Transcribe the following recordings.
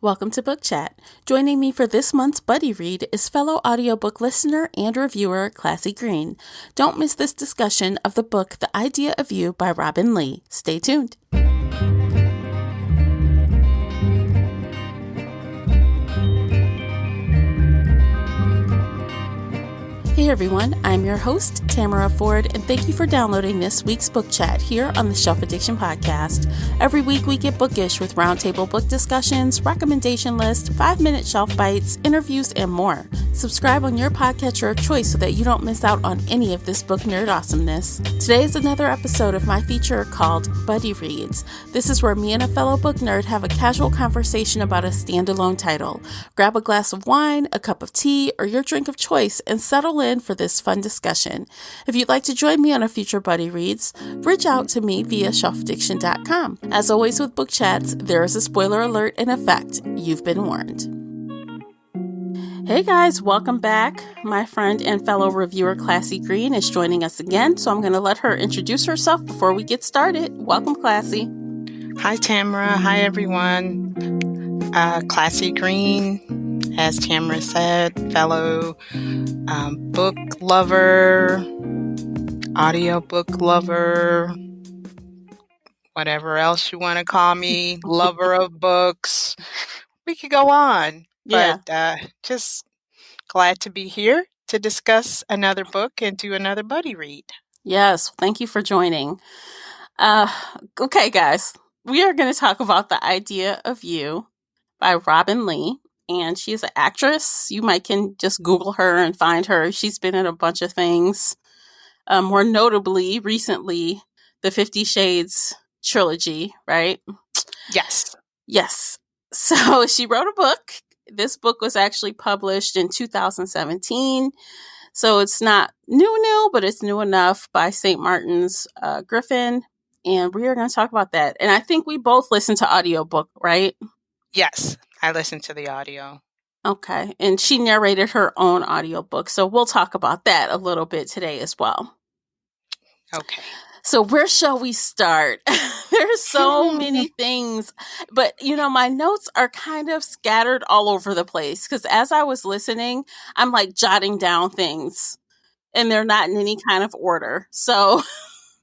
Welcome to Book Chat. Joining me for this month's buddy read is fellow audiobook listener and reviewer Classy Green. Don't miss this discussion of the book The Idea of You by Robin Lee. Stay tuned. Hey everyone, I'm your host, Tamara Ford, and thank you for downloading this week's Book Chat here on the Shelf Addiction Podcast. Every week we get bookish with roundtable book discussions, recommendation list, 5-minute shelf bites, interviews, and more. Subscribe on your podcatcher of choice so that you don't miss out on any of this book nerd awesomeness. Today is another episode of my feature called Buddy Reads. This is where me and a fellow book nerd have a casual conversation about a standalone title. Grab a glass of wine, a cup of tea, or your drink of choice and settle in for this fun discussion. If you'd like to join me on a future Buddy Reads, reach out to me via shelfaddiction.com. As always with book chats, there is a spoiler alert in effect. You've been warned. Hey guys, welcome back. My friend and fellow reviewer Classy Green is joining us again, so I'm going to let her introduce herself before we get started. Welcome, Classy. Hi, Tamara. Hi, everyone. Classy Green, as Tamara said, fellow book lover, audiobook lover, whatever else you want to call me, lover of books. We could go on. Yeah. But just glad to be here to discuss another book and do another buddy read. Yes, thank you for joining. Okay, guys, we are going to talk about The Idea of You by Robin Lee. And she's an actress. You can just Google her and find her. She's been in a bunch of things. More notably, recently, the 50 Shades trilogy, right? Yes. Yes. So she wrote a book. This book was actually published in 2017. So it's not new, but it's new enough by St. Martin's Griffin. And we are going to talk about that. And I think we both listened to audiobook, right? Yes, I listened to the audio. Okay. And she narrated her own audiobook. So we'll talk about that a little bit today as well. Okay. So where shall we start? There's so many things, but my notes are kind of scattered all over the place because as I was listening, I'm like jotting down things and they're not in any kind of order. So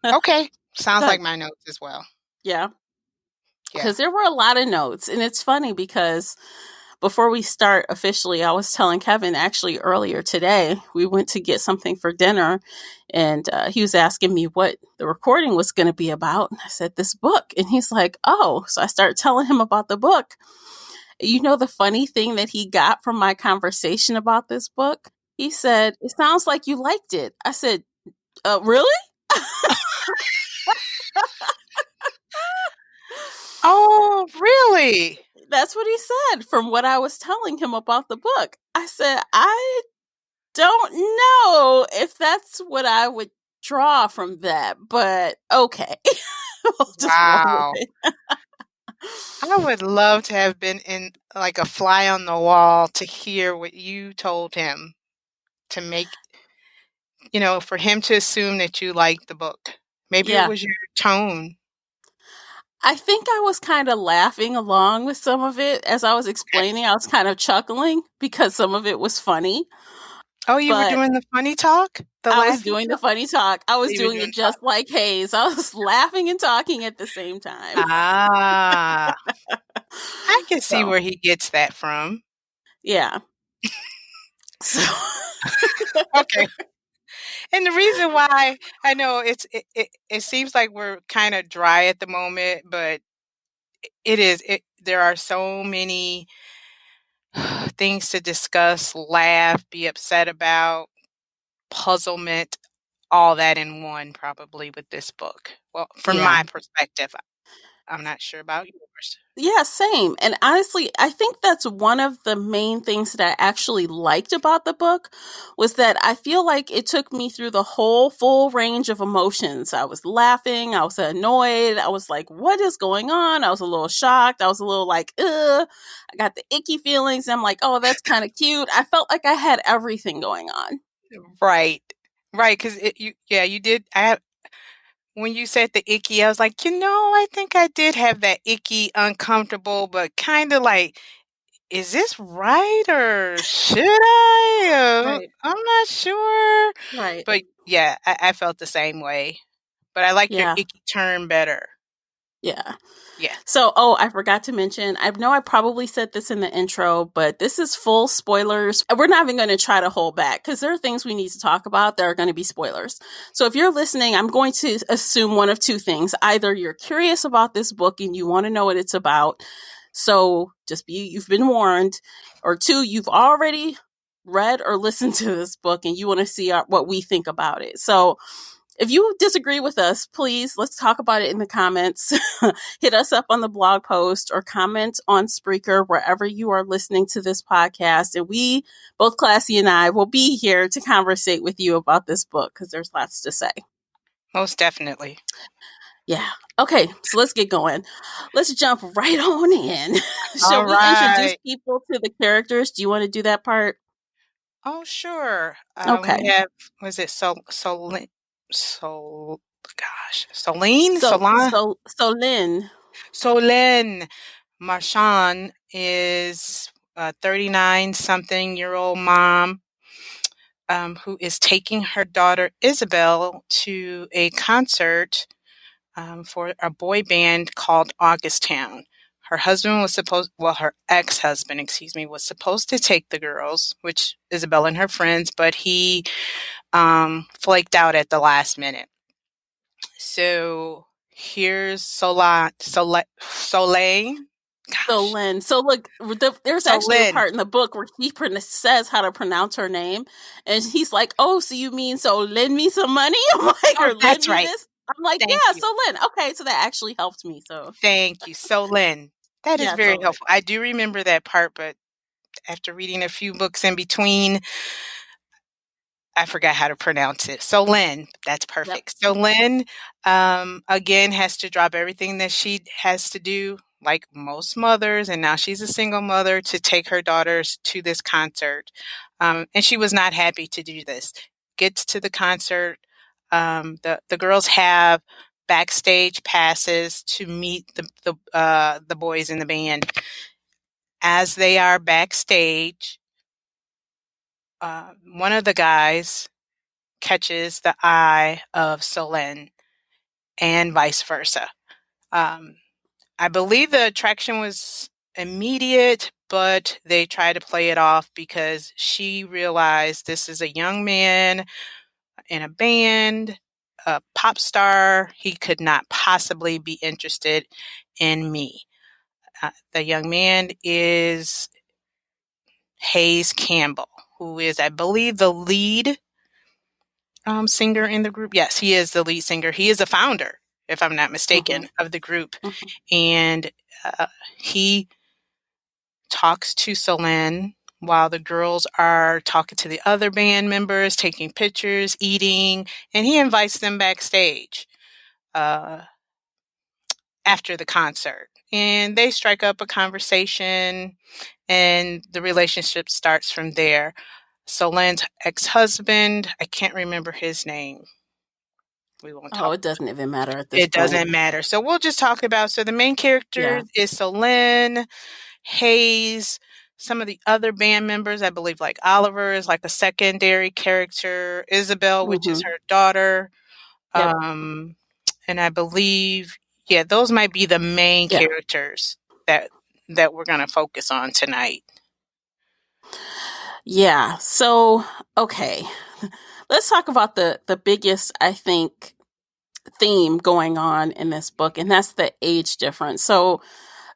Okay. Sounds like my notes as well. Yeah. Because there were a lot of notes. And it's funny because before we start officially, I was telling Kevin actually earlier today, we went to get something for dinner and he was asking me what the recording was going to be about. And I said, this book. And he's like, oh, so I started telling him about the book. The funny thing that he got from my conversation about this book, he said, it sounds like you liked it. I said, really? Oh, really? That's what he said from what I was telling him about the book. I said, I don't know if that's what I would draw from that, but okay. Wow. I would love to have been in like a fly on the wall to hear what you told him to make, for him to assume that you liked the book. Maybe it was your tone. I think I was kind of laughing along with some of it as I was explaining. I was kind of chuckling because some of it was funny. Oh, you were doing the funny talk? I was doing the funny talk. I was doing it just talk. like Hayes. I was laughing and talking at the same time. Ah. I can see where he gets that from. Yeah. So okay. And the reason why I know it seems like we're kind of dry at the moment, but there are so many things to discuss, laugh, be upset about, puzzlement, all that in one probably with this book. Well, from my perspective, I'm not sure about yours. Yeah, same. And honestly, I think that's one of the main things that I actually liked about the book was that I feel like it took me through the whole full range of emotions. I was laughing, I was annoyed, I was like, what is going on? I was a little shocked, I was a little like, ugh. I got the icky feelings. I'm like, oh, that's kind of cute. I felt like I had everything going on. Right. Because you did. When you said the icky, I was like, I think I did have that icky, uncomfortable, but kind of like is this right or should I? Right. I'm not sure. Right. But yeah, I felt the same way. But I like your Yeah. icky turn better. Yeah. Yeah. So, oh, I forgot to mention, I know I probably said this in the intro, but this is full spoilers. We're not even going to try to hold back because there are things we need to talk about that are going to be spoilers. So, if you're listening, I'm going to assume one of two things. Either you're curious about this book and you want to know what it's about. So, you've been warned. Or two, you've already read or listened to this book and you want to see what we think about it. So, if you disagree with us, please let's talk about it in the comments. Hit us up on the blog post or comment on Spreaker, wherever you are listening to this podcast. And we, both Classy and I, will be here to conversate with you about this book because there's lots to say. Most definitely. Yeah. Okay, so let's get going. Let's jump right on in. Shall All we introduce right. people to the characters? Do you want to do that part? Oh, sure. Okay. We have, was it Sol, gosh, Solene? Lynn. Solène Marchand is a 39 something year old mom who is taking her daughter Isabel to a concert for a boy band called August Town. Her husband was supposed, well, her ex-husband, excuse me, was supposed to take the girls, which Isabel and her friends, but he flaked out at the last minute. So here's Soleil. So Gosh, Lynn. So look, there's actually a Solin. part in the book where he says how to pronounce her name, and he's like, "Oh, so you mean so lend me some money?" I'm like, Oh, or lend that's me right. this. I'm like, Thank yeah, you. so Lynn. Okay, so that actually helped me. So Thank you. Solin. That is yeah, very so Lynn. helpful. I do remember that part, but after reading a few books in between, I forgot how to pronounce it. So Lynn, that's Yep. perfect. So Lynn, again, has to drop everything that she has to do, like most mothers, and now she's a single mother to take her daughters to this concert. And she was not happy to do this. Gets to the concert. The girls have backstage passes to meet the boys in the band. As they are backstage, one of the guys catches the eye of Solène and vice versa. Um, I believe the attraction was immediate, but they try to play it off because she realized this is a young man in a band, a pop star. He could not possibly be interested in me. The young man is Hayes Campbell, who is, I believe, the lead singer in the group. Yes, he is the lead singer. He is a founder, if I'm not Mm-hmm. mistaken, of the group. Mm-hmm. And he talks to Solange while the girls are talking to the other band members, taking pictures, eating, and he invites them backstage uh, after the concert. And they strike up a conversation, and the relationship starts from there. Solange's ex-husband, I can't remember his name. We won't Oh, talk. it doesn't even matter at this It point. doesn't matter. So we'll just talk about, so the main character Yeah. is Solène, Hayes, some of the other band members, I believe like Oliver is like a secondary character, Isabel, which is Mm-hmm. her daughter. Yep. Um, and I believe, yeah, those might be the main Yeah. characters that we're going to focus on tonight. Yeah. So okay, let's talk about the biggest, I think, theme going on in this book, and that's the age difference. So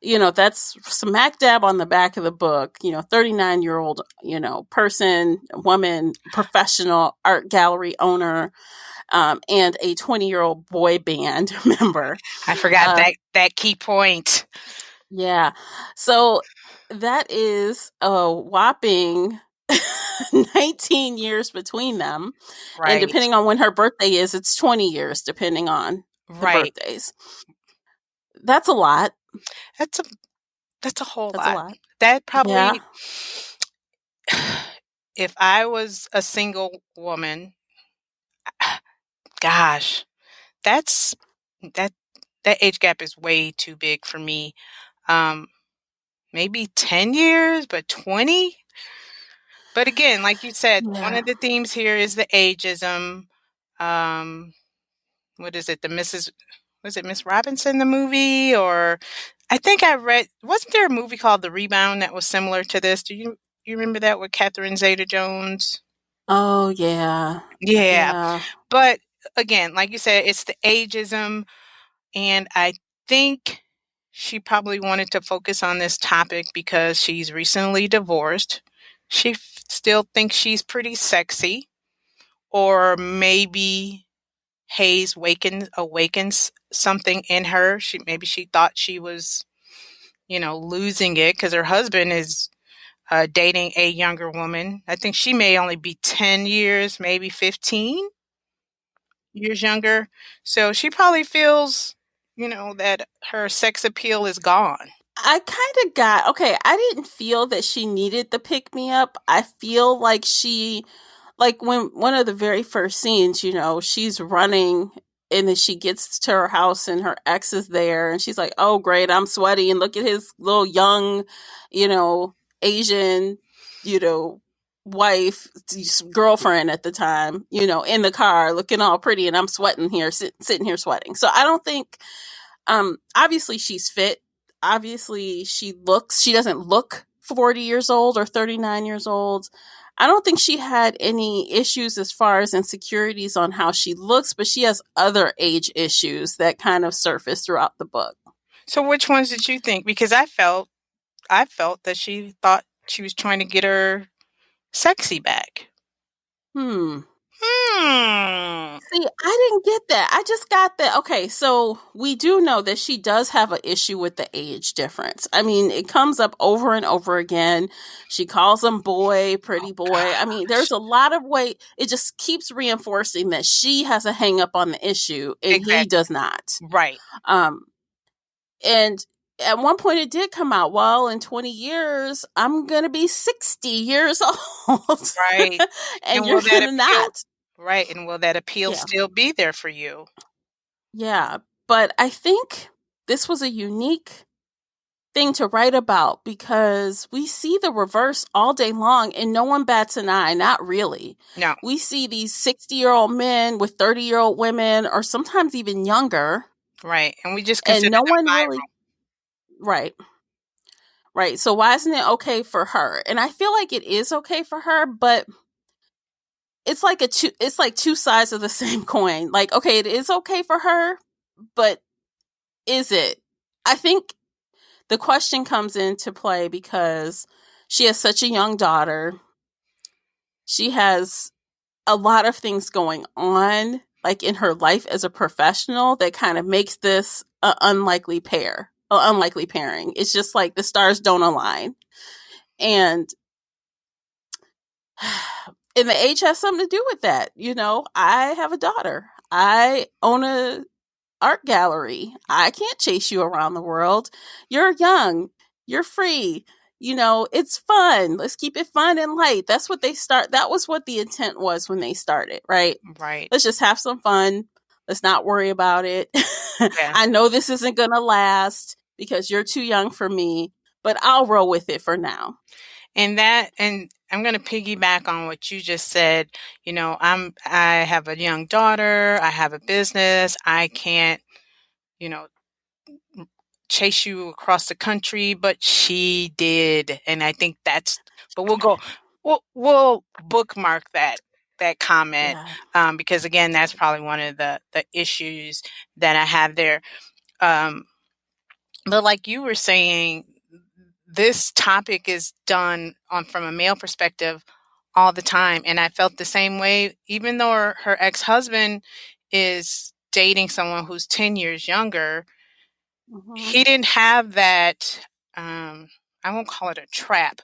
that's smack dab on the back of the book. 39-year-old, person, woman, professional art gallery owner, and a 20-year-old boy band member. I forgot Uh, that key point. yeah. So that is a whopping 19 years between them. And Right. depending on when her birthday is, it's 20 years, depending on the Right. birthdays. That's a lot. That's a that's a whole That's a lot. lot. That Yeah. probably, if I was a single woman, gosh, that's that that age gap is way too big for me. Um, maybe 10 years, but 20? But again, like you said, one Yeah. of the themes here is the ageism. Um, what is it? The Mrs. Was it Miss Robinson, the movie? Or I think I read, wasn't there a movie called The Rebound that was similar to this? Do you remember that with Catherine Zeta Jones? Oh, yeah. Yeah. Yeah. But again, like you said, it's the ageism. And I think she probably wanted to focus on this topic because she's recently divorced. She still thinks she's pretty sexy, or maybe Hayes awakens something in her. She thought she was, losing it because her husband is dating a younger woman. I think she may only be 10 years, maybe 15 years younger. So she probably feels, that her sex appeal is gone. I kind of got okay. I didn't feel that she needed the pick me up. I feel like like when one of the very first scenes, she's running and then she gets to her house and her ex is there and she's like, "Oh, great, I'm sweaty." And look at his little young, you know, Asian, you know, wife, girlfriend at the time, in the car looking all pretty and I'm sweating here, sitting here sweating. So I don't think obviously she's fit. Obviously she doesn't look 40 years old or 39 years old. I don't think she had any issues as far as insecurities on how she looks, but she has other age issues that kind of surface throughout the book. So which ones did you think? Because I felt that she thought she was trying to get her sexy back. Hmm. Hmm. See, I didn't get that. I just got that. Okay, so we do know that she does have an issue with the age difference. I mean, it comes up over and over again. She calls him boy, pretty boy. I mean, Gosh. there's a lot of way. It just keeps reinforcing that she has a hang up on the issue and he Exactly. does not. Right. Um, and at one point it did come out, well, in 20 years, I'm going to be 60 years old. Right. And And you're will that going to appeal not. right, and will that appeal Yeah. still be there for you? Yeah, but I think this was a unique thing to write about because we see the reverse all day long and no one bats an eye, not really. No. We see these 60-year-old men with 30-year-old women or sometimes even younger Right, and we just and consider no them one really. viral. Right. Right. So why isn't it okay for her? And I feel like it is okay for her, but it's like two sides of the same coin. Like, okay, it is okay for her, but is it? I think the question comes into play because she has such a young daughter. She has a lot of things going on, like in her life as a professional, that kind of makes this an unlikely pairing. It's just like the stars don't align. And and the age has something to do with that. I have a daughter. I own a art gallery. I can't chase you around the world. You're young. You're free. It's fun. Let's keep it fun and light. That was what the intent was when they started, right? Right. Let's just have some fun. Let's not worry about it. Yeah. I know this isn't going to last because you're too young for me, but I'll roll with it for now. And I'm going to piggyback on what you just said. I have a young daughter, I have a business, I can't, you know, chase you across the country, but she did. And I think but we'll bookmark that comment, Yeah. because again, that's probably one of the issues that I have there. Um, but like you were saying, this topic is done on from a male perspective all the time, and I felt the same way. Even though her ex-husband is dating someone who's 10 years younger, Hmm. he didn't have that. I won't call it a trap,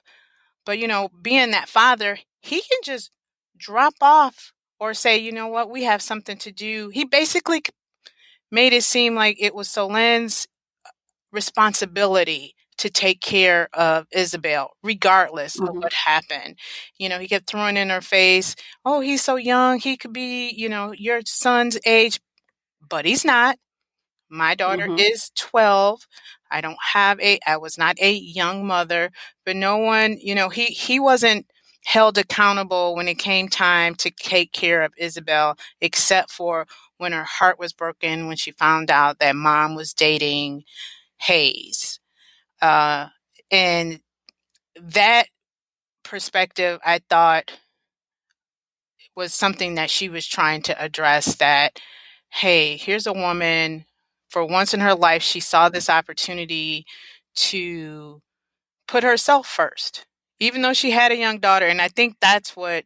but being that father, he can just drop off or say, you know what, we have something to do. He basically made it seem like it was Solen's responsibility to take care of Isabel, regardless of Hmm. what happened. He kept throwing in her face, oh, he's so young. He could be, your son's age, but he's not. My daughter Hmm. is 12. I was not a young mother, but no one, he wasn't held accountable when it came time to take care of Isabel, except for when her heart was broken when she found out that mom was dating Hayes. Uh, and that perspective, I thought, was something that she was trying to address, that, hey, here's a woman, for once in her life, she saw this opportunity to put herself first, even though she had a young daughter. And I think that's what,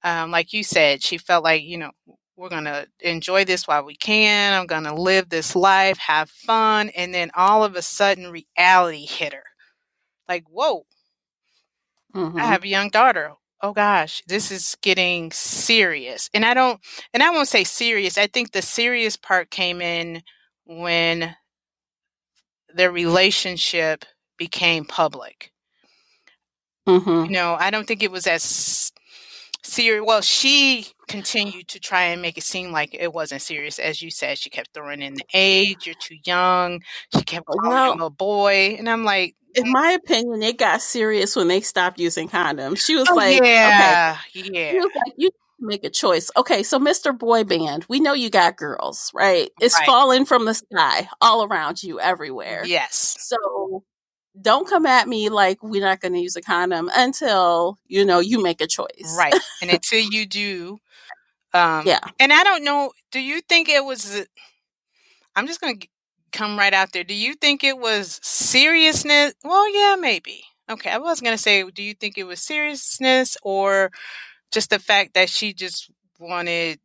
like you said, she felt like, we're going to enjoy this while we can. I'm going to live this life, have fun. And then all of a sudden, reality hit her. Like, whoa, I Mm-hmm. have a young daughter. Oh gosh, this is getting serious. And I won't say serious. I think the serious part came in when their relationship became public. Mm-hmm. I don't think it was as serious. Well, she continued to try and make it seem like it wasn't serious. As you said, she kept throwing in the age, you're too young. She kept calling him Well, a boy. And I'm like, in my opinion, it got serious when they stopped using condoms. She was oh, like, okay, yeah, yeah, she was like, you make a choice. Okay, so Mr. Boy Band, we know you got girls, right? It's right. falling from the sky all around you everywhere. Yes, So don't come at me like we're not going to use a condom until, you make a choice. right. And until you do, Yeah. and I don't know, do you think it was, I'm just going to come right out there. Do you think it was seriousness? Well, yeah, maybe. Okay, I was going to say, do you think it was seriousness or just the fact that she just wanted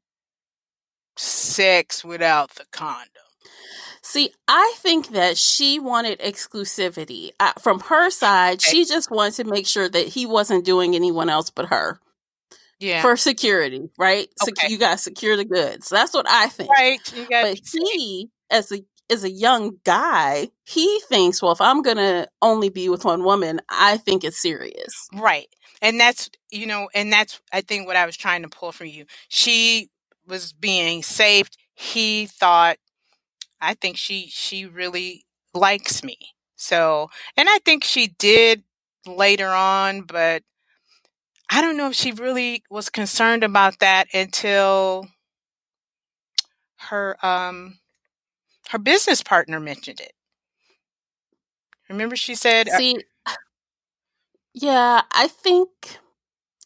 sex without the condom? See, I think that she wanted exclusivity. From her side, Okay. she just wanted to make sure that he wasn't doing anyone else but her Yeah. for security, right? Okay. You got to secure the goods. That's what I think. Right. You got to But be safe. he, as a young guy, he thinks, well, if I'm gonna only be with one woman, I think it's serious. Right. And that's I think what I was trying to pull from you. She was being saved. He thought, I think she really likes me. So, and I think she did later on, but I don't know if she really was concerned about that until her her business partner mentioned it. Remember she said, See, yeah, I think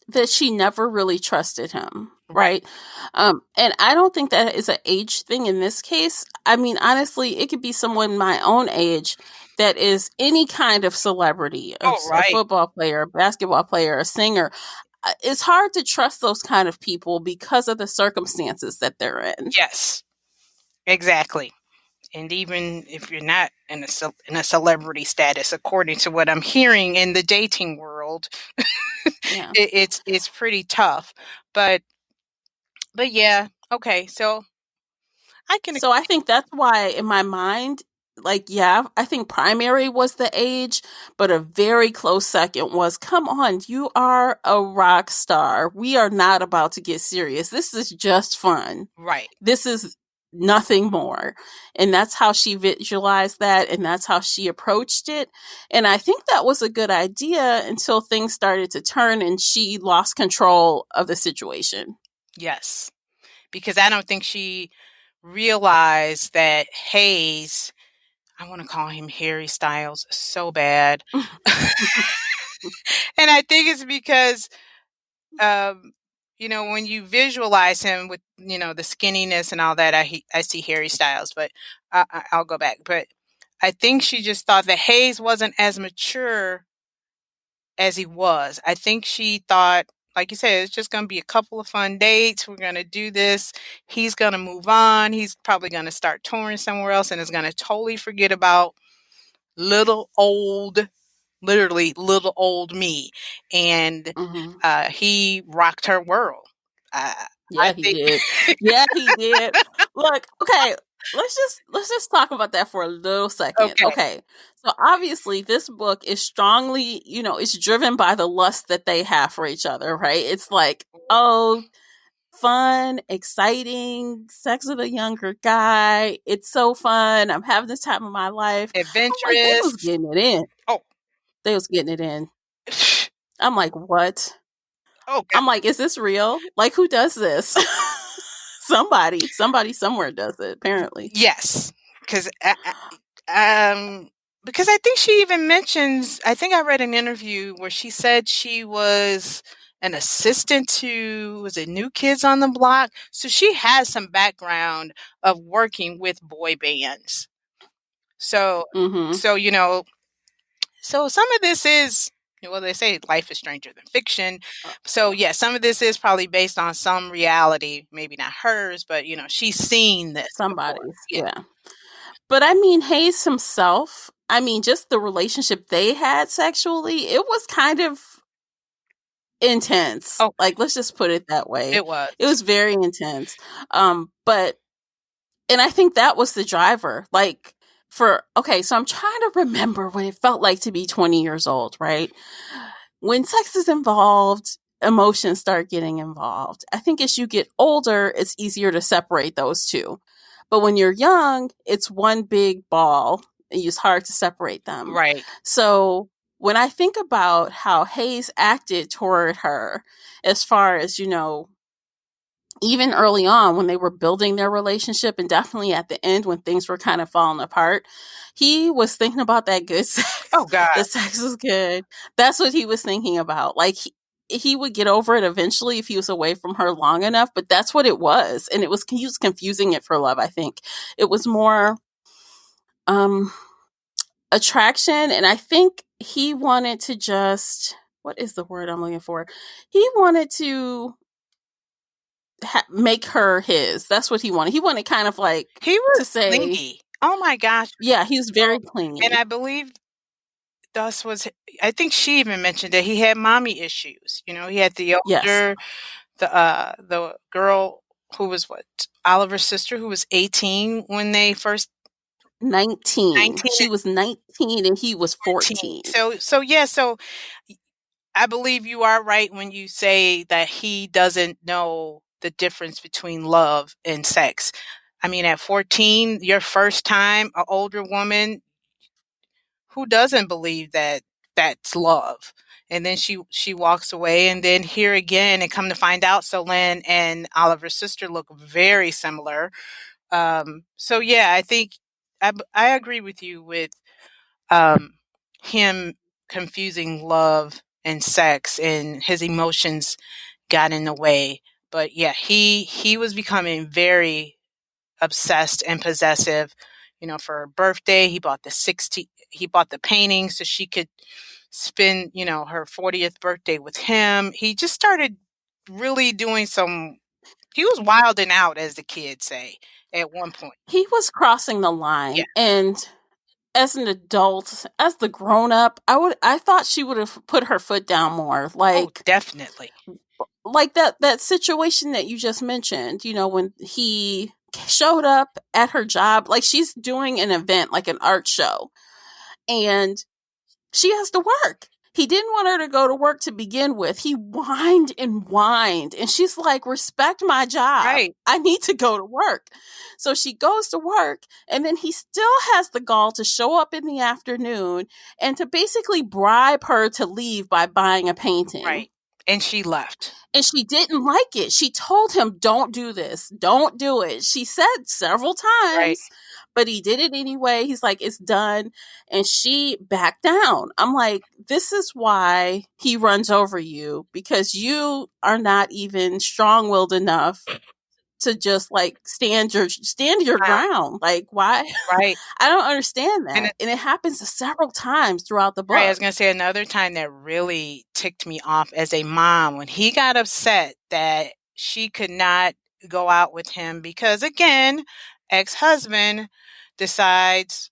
that she never really trusted him, right. right? And I don't think that is an age thing in this case. I mean, honestly, it could be someone my own age that is any kind of celebrity, Oh, a right. football player, a basketball player, a singer. It's hard to trust those kind of people because of the circumstances that they're in. Yes. Exactly. And even if you're not in a celebrity status, according to what I'm hearing in the dating world, Yeah. it's pretty tough. But yeah, okay. So I can. So I think that's why in my mind, like, yeah, I think primary was the age, but a very close second was, come on, you are a rock star. We are not about to get serious. This is just fun. Right. This is nothing more. And that's how she visualized that. And that's how she approached it. And I think that was a good idea until things started to turn and she lost control of the situation. Yes, because I don't think she realized that Hayes. I want to call him Harry Styles so bad, and I think it's because um, when you visualize him with, the skinniness and all that, I see Harry Styles, but I'll go back. But I think she just thought that Hayes wasn't as mature as he was. I think she thought, like you said, it's just going to be a couple of fun dates. We're going to do this. He's going to move on. He's probably going to start touring somewhere else and is going to totally forget about little old, literally little old me. And Hmm. he rocked her world. Uh, I Yeah, he think, did. Yeah, he did. Look, okay, let's just talk about that for a little second. okay, Okay. So obviously this book is strongly, it's driven by the lust that they have for each other, right? It's like, oh, fun, exciting, sex with a younger guy. It's so fun. I'm having this time of my life. I'm like, they was Adventurous. getting it in. Oh. They was getting it in. I'm like, what? Oh god. I'm like, is this real? Like, who does this? Somebody somewhere does it, apparently. Yes, because because I think she even mentions. I think I read an interview where she said she was an assistant to, was it New Kids on the Block? So she has some background of working with boy bands. So Mm-hmm. so so some of this is, well, they say life is stranger than fiction. So yeah, some of this is probably based on some reality, maybe not hers, but she's seen this before. Somebody's, Yeah. yeah. But I mean, Hayes himself, I mean, just the relationship they had sexually, it was kind of intense. Oh, Like, let's just put it that way. it was. It was very intense. But and I think that was the driver. Like, okay, so I'm trying to remember what it felt like to be 20 years old, right? When sex is involved, emotions start getting involved. I think as you get older, it's easier to separate those two. But when you're young, it's one big ball and it's hard to separate them. Right. So when I think about how Hayes acted toward her, as far as, even early on when they were building their relationship and definitely at the end when things were kind of falling apart, he was thinking about that good sex. Oh god. The sex was good. That's what he was thinking about. Like he would get over it eventually if he was away from her long enough, but that's what it was. And he was confusing it for love, I think. It was more um attraction, and I think he wanted to just, what is the word I'm looking for? He wanted to make her his. That's what he wanted. He wanted kind of like He was to say, clingy. Oh my gosh. yeah, he's very Oh, and clingy. I believe thus was, I think she even mentioned that he had mommy issues. He had the Yes, older, the girl who was what? Oliver's sister, who was 18 when they first, 19. 19 She was 19 and he was and 14. 14. So yeah, so I believe you are right when you say that he doesn't know the difference between love and sex. I mean, at 14, your first time, an older woman, who doesn't believe that that's love? And then she walks away, and then here again, and come to find out, Solène and Oliver's sister look very similar. So yeah, I think I agree with you with um, him confusing love and sex, and his emotions got in the way. But yeah, he was becoming very obsessed and possessive. For her birthday, he bought the painting so she could spend, her 40th birthday with him. He just started really doing some, he was wilding out, as the kids say, at one point. He was crossing the Yeah. line, and as an adult, as the grown up, I thought she would have put her foot down more. Oh, definitely. Like that situation that you just mentioned, when he showed up at her job, like she's doing an event, like an art show, and she has to work. He didn't want her to go to work to begin with. He whined and whined. And she's like, respect my job. Right. I need to go to work. So she goes to work. And then he still has the gall to show up in the afternoon and to basically bribe her to leave by buying a painting. Right. And she left. And she didn't like it. She told him, don't do this. Don't do it. She said several Right. times, but he did it anyway. He's like, it's done. And she backed down. I'm like, this is why he runs over you, because you are not even strong willed enough to just like stand your Wow. ground. Like, why? Right. I don't understand And that. And it happens several times throughout the right, I was book. gonna say another time that really ticked me off as a mom, when he got upset that she could not go out with him because, again, ex-husband decides,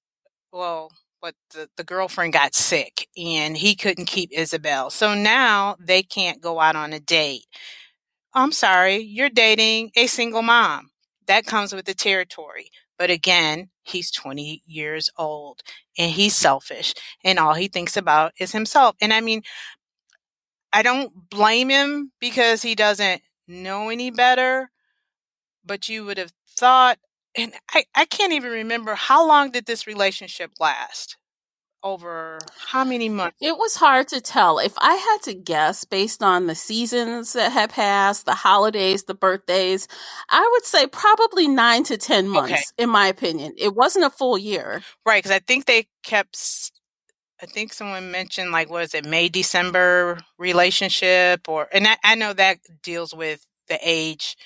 well, what, the girlfriend got sick and he couldn't keep Isabel. So now they can't go out on a date. I'm sorry, you're dating a single mom. That comes with the territory. But again, he's 20 years old and he's selfish, and all he thinks about is himself. And I mean, I don't blame him because he doesn't know any better, but you would have thought, and I can't even remember how long did this relationship last? Over how many months? It was hard to tell. If I had to guess based on the seasons that had passed, the holidays, the birthdays, I would say probably 9 to 10 months, Okay, in my opinion. It wasn't a full year. right, because I think they kept. I think someone mentioned like was it May December relationship or and I know that deals with the age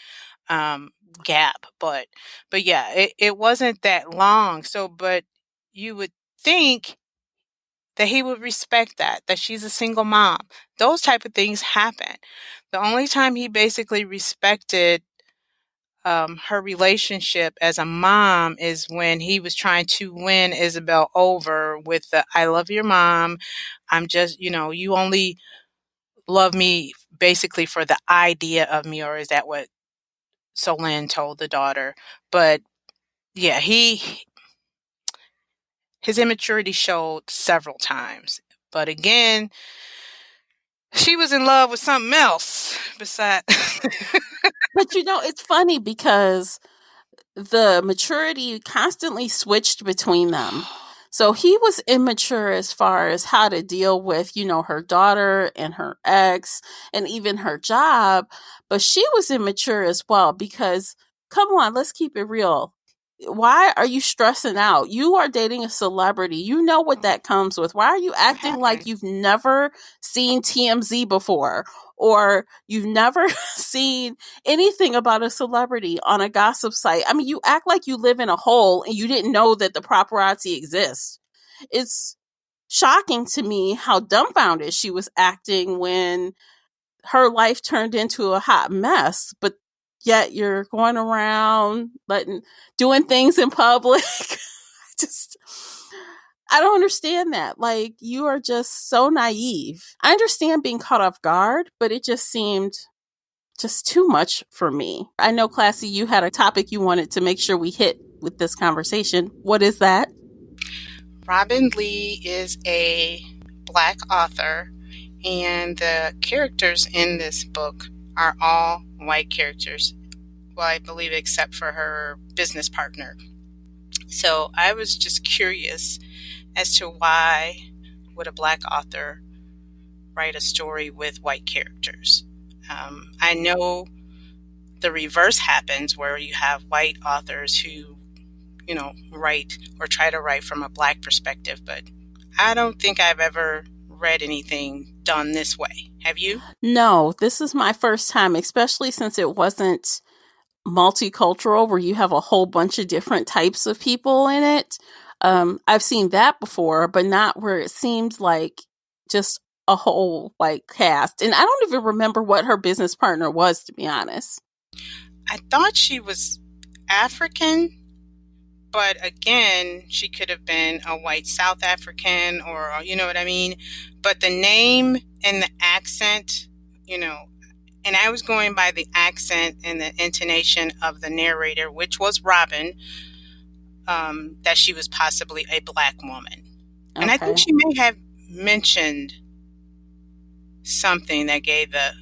um gap, but yeah, it wasn't that long. So but you would think that he would respect that she's a single mom. Those type of things happen. The only time he basically respected her relationship as a mom is when he was trying to win Isabel over with the I love your mom. I'm just, you only love me basically for the idea of me, or is that what Solin told the daughter? But yeah, his immaturity showed several times. But again, she was in love with something else besides. But it's funny because the maturity constantly switched between them. So he was immature as far as how to deal with, her daughter and her ex and even her job. But she was immature as well because, come on, let's keep it real. Why are you stressing out? You are dating a celebrity. You know what that comes with. Why are you What acting like happened? you've never seen TMZ before or you've never seen anything about a celebrity on a gossip site? I mean, you act like you live in a hole and you didn't know that the paparazzi exists. It's shocking to me how dumbfounded she was acting when her life turned into a hot mess, but yet you're going around doing things in public. just I don't understand that. Like, you are just so naive. I understand being caught off guard, but it just seemed just too much for me. I know, Classy, you had a topic you wanted to make sure we hit with this conversation. What is that? Robin Lee is a Black author, and the characters in this book are all white characters. Well, I believe except for her business partner. So I was just curious as to why would a Black author write a story with white characters. I know the reverse happens where you have white authors who write or try to write from a Black perspective, but I don't think I've ever read anything done this way. Have you? No, this is my first time, especially since it wasn't multicultural where you have a whole bunch of different types of people in it. I've seen that before, but not where it seemed like just a whole like cast. And I don't even remember what her business partner was, to be honest. I thought she was African, but again, she could have been a white South African, or you know what I mean? But the name and the accent, you know, and I was going by the accent and the intonation of the narrator, which was Robin, that she was possibly a Black woman. And I think Okay. she may have mentioned something that gave the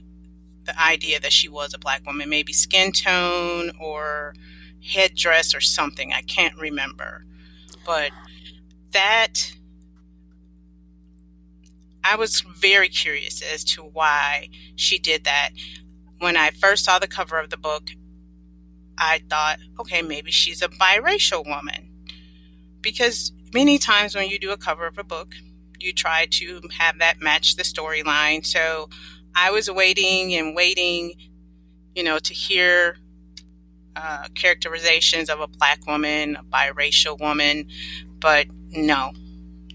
idea that she was a Black woman, maybe skin tone or headdress or something. I can't remember. But that, I was very curious as to why she did that. When I first saw the cover of the book, I thought, okay, maybe she's a biracial woman. Because many times when you do a cover of a book, you try to have that match the storyline. So I was waiting and waiting, to hear characterizations of a Black woman, a biracial woman, but no,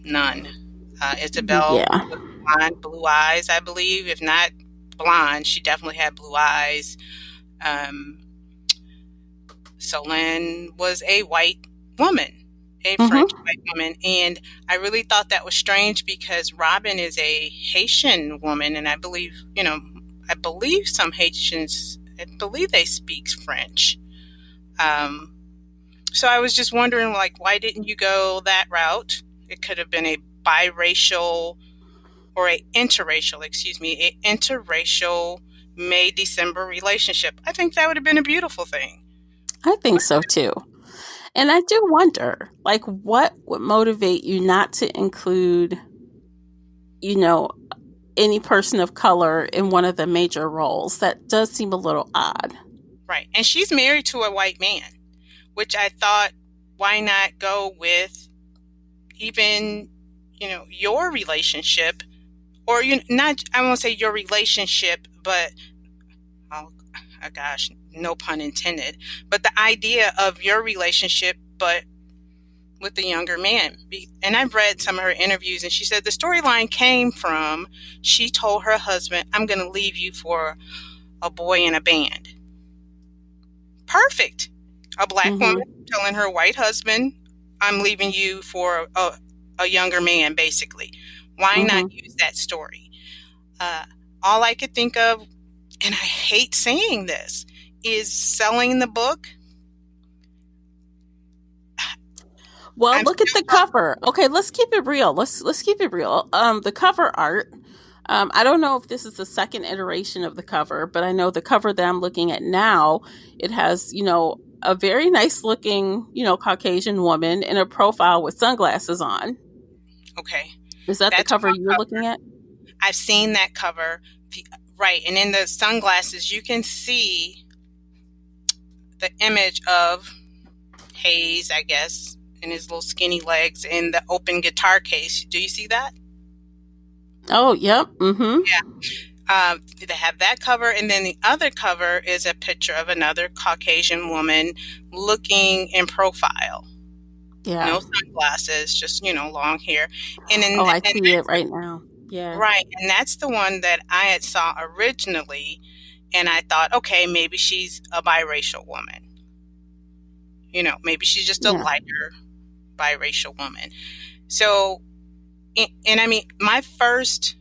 none. Isabel Yeah. was blonde, blue eyes, I believe. If not blonde, she definitely had blue eyes. Um, Solène was a white woman, a French Mm-hmm. white woman. And I really thought that was strange because Robin is a Haitian woman. And I believe, some Haitians, I believe they speak French. Um, so I was just wondering, like, why didn't you go that route? It could have been a biracial or a interracial, excuse me, a interracial May December relationship. I think that would have been a beautiful thing. I think so too. And I do wonder, like, what would motivate you not to include, any person of color in one of the major roles? That does seem a little odd. Right. And she's married to a white man, which I thought, why not go with even, your relationship, or not, I won't say your relationship, but oh gosh, no pun intended, but the idea of your relationship, but with a younger man. And I've read some of her interviews, and she said the storyline came from, she told her husband, I'm going to leave you for a boy in a band. Perfect. A black woman telling her white husband, I'm leaving you for a younger man, basically. Why not use that story? All I could think of, and I hate saying this, is selling the book. Well, look at the cover. Okay, let's keep it real. Let's keep it real. The cover art. I don't know if this is the second iteration of the cover, but I know the cover that I'm looking at now, it has, a very nice looking, Caucasian woman in a profile with sunglasses on. Okay. Is that the cover you're looking at? I've seen that cover. Right. And in the sunglasses, you can see the image of Hayes, I guess, and his little skinny legs in the open guitar case. Do you see that? Oh, yep. Yeah. They have that cover, and then the other cover is a picture of another Caucasian woman looking in profile. Yeah. No sunglasses, just, long hair. And I see it right now. Yeah. Right. And that's the one that I had saw originally, and I thought, okay, maybe she's a biracial woman. Maybe she's just a lighter biracial woman. So, and I mean, my first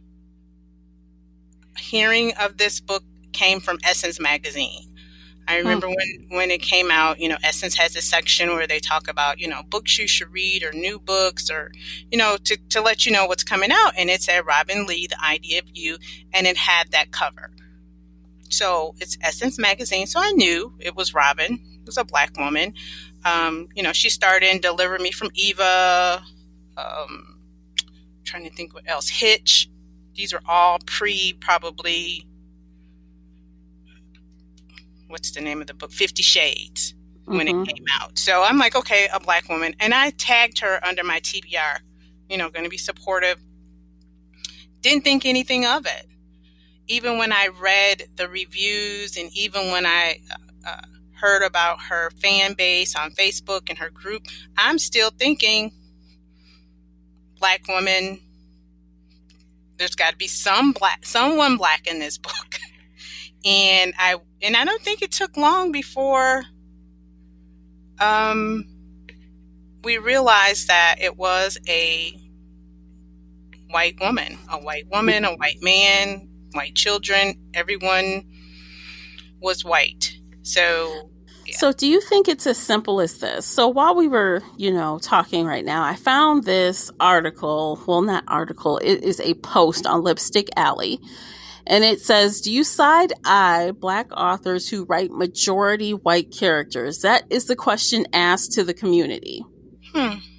hearing of this book came from Essence magazine. I remember when it came out, Essence has a section where they talk about, books you should read or new books, or, to let you know what's coming out. And it said Robin Lee, The Idea of You, and it had that cover. So it's Essence magazine. So I knew it was Robin. It was a black woman. She starred in Deliver Me from Eva. Trying to think what else. Hitch. These are all probably, what's the name of the book? 50 Shades, when it came out. So I'm like, okay, a black woman. And I tagged her under my TBR, going to be supportive. Didn't think anything of it. Even when I read the reviews, and even when I heard about her fan base on Facebook and her group, I'm still thinking, black woman, there's got to be someone black in this book. And I don't think it took long before we realized that it was a white woman, a white man, white children. Everyone was white. So, yeah. So do you think it's as simple as this? So while we were, talking right now, I found this article. Well, not article. It is a post on Lipstick Alley. And it says, do you side eye black authors who write majority white characters? That is the question asked to the community.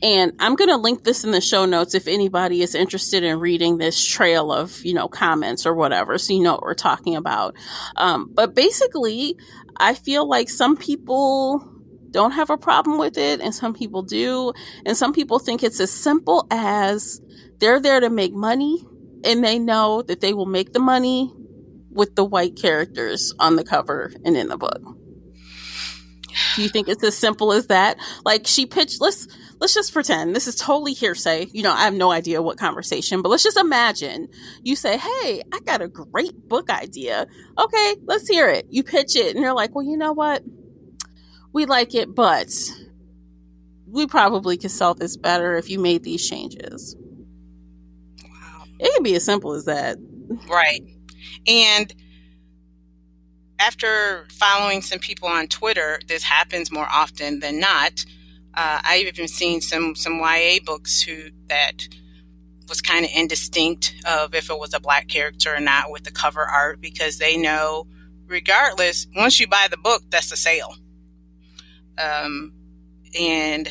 And I'm going to link this in the show notes if anybody is interested in reading this trail of, comments or whatever, so you know what we're talking about. But basically, I feel like some people don't have a problem with it, and some people do. And some people think it's as simple as they're there to make money, and they know that they will make the money with the white characters on the cover and in the book. Do you think it's as simple as that? Like, she pitched, let's just pretend this is totally hearsay. I have no idea what conversation, but let's just imagine you say, hey, I got a great book idea. Okay, let's hear it. You pitch it, and they're like, well, you know what? We like it, but we probably could sell this better if you made these changes. Wow. It can be as simple as that. Right. And after following some people on Twitter, this happens more often than not. I've even seen some YA books that was kind of indistinct of if it was a Black character or not with the cover art, because they know regardless, once you buy the book, that's a sale. And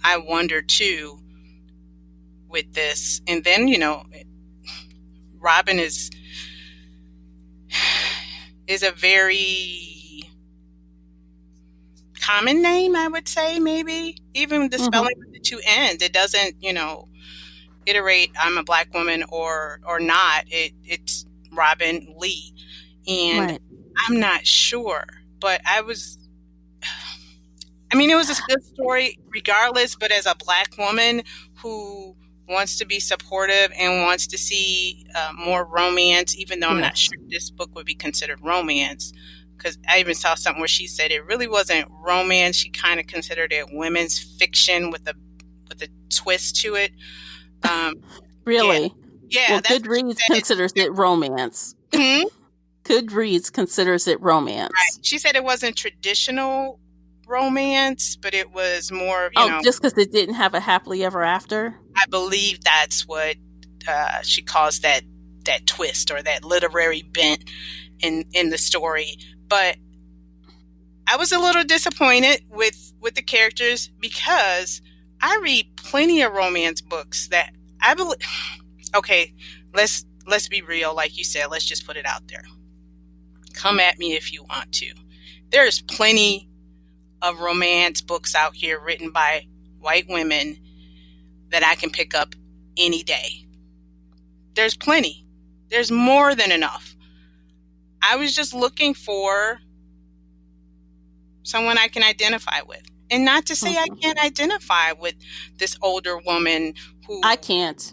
I wonder too with this, and then, Robin is a very common name, I would say, maybe. Even the spelling with the two N's, it doesn't, iterate I'm a Black woman or not. It's Robin Lee. And right. I'm not sure, but it was a good story regardless, but as a Black woman who wants to be supportive and wants to see more romance, even though I'm not sure this book would be considered romance, because I even saw something where she said it really wasn't romance. She kind of considered it women's fiction with a twist to it. Really? Yeah. Well, Goodreads considers it romance. Mm-hmm. Goodreads considers it romance. Right. She said it wasn't traditional romance, but it was more, just because it didn't have a happily ever after? I believe that's what she calls that twist or that literary bent in the story. But I was a little disappointed with the characters, because I read plenty of romance books that I believe. Okay, let's be real, like you said. Let's just put it out there. Come at me if you want to. There's plenty of romance books out here written by white women that I can pick up any day. There's plenty. There's more than enough. I was just looking for someone I can identify with. And not to say I can't identify with this older woman who... I can't.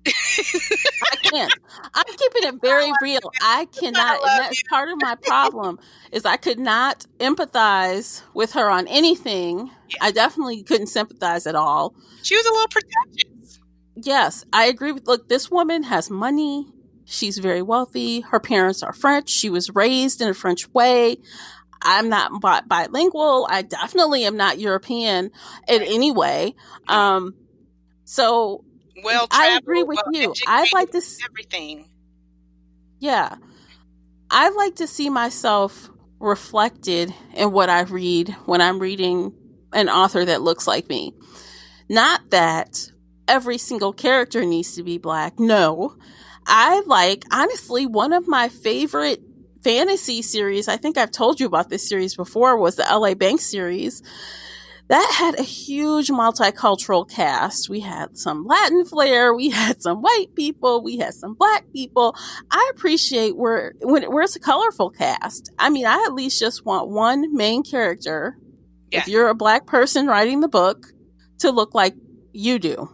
I can't. I'm keeping it very real. I cannot. And that's part of my problem, is I could not empathize with her on anything. Yeah. I definitely couldn't sympathize at all. She was a little pretentious. Yes, I agree with, look, this woman has money. She's very wealthy. Her parents are French. She was raised in a French way. I'm not bilingual. I definitely am not European in any way. So I agree with you. I'd like to see everything. Yeah. I like to see myself reflected in what I read when I'm reading an author that looks like me. Not that every single character needs to be Black. No. Honestly, one of my favorite fantasy series, I think I've told you about this series before, was the LA Bank series. That had a huge multicultural cast. We had some Latin flair, we had some white people, we had some Black people. I appreciate where it's a colorful cast. I at least just want one main character, if you're a Black person writing the book, to look like you do.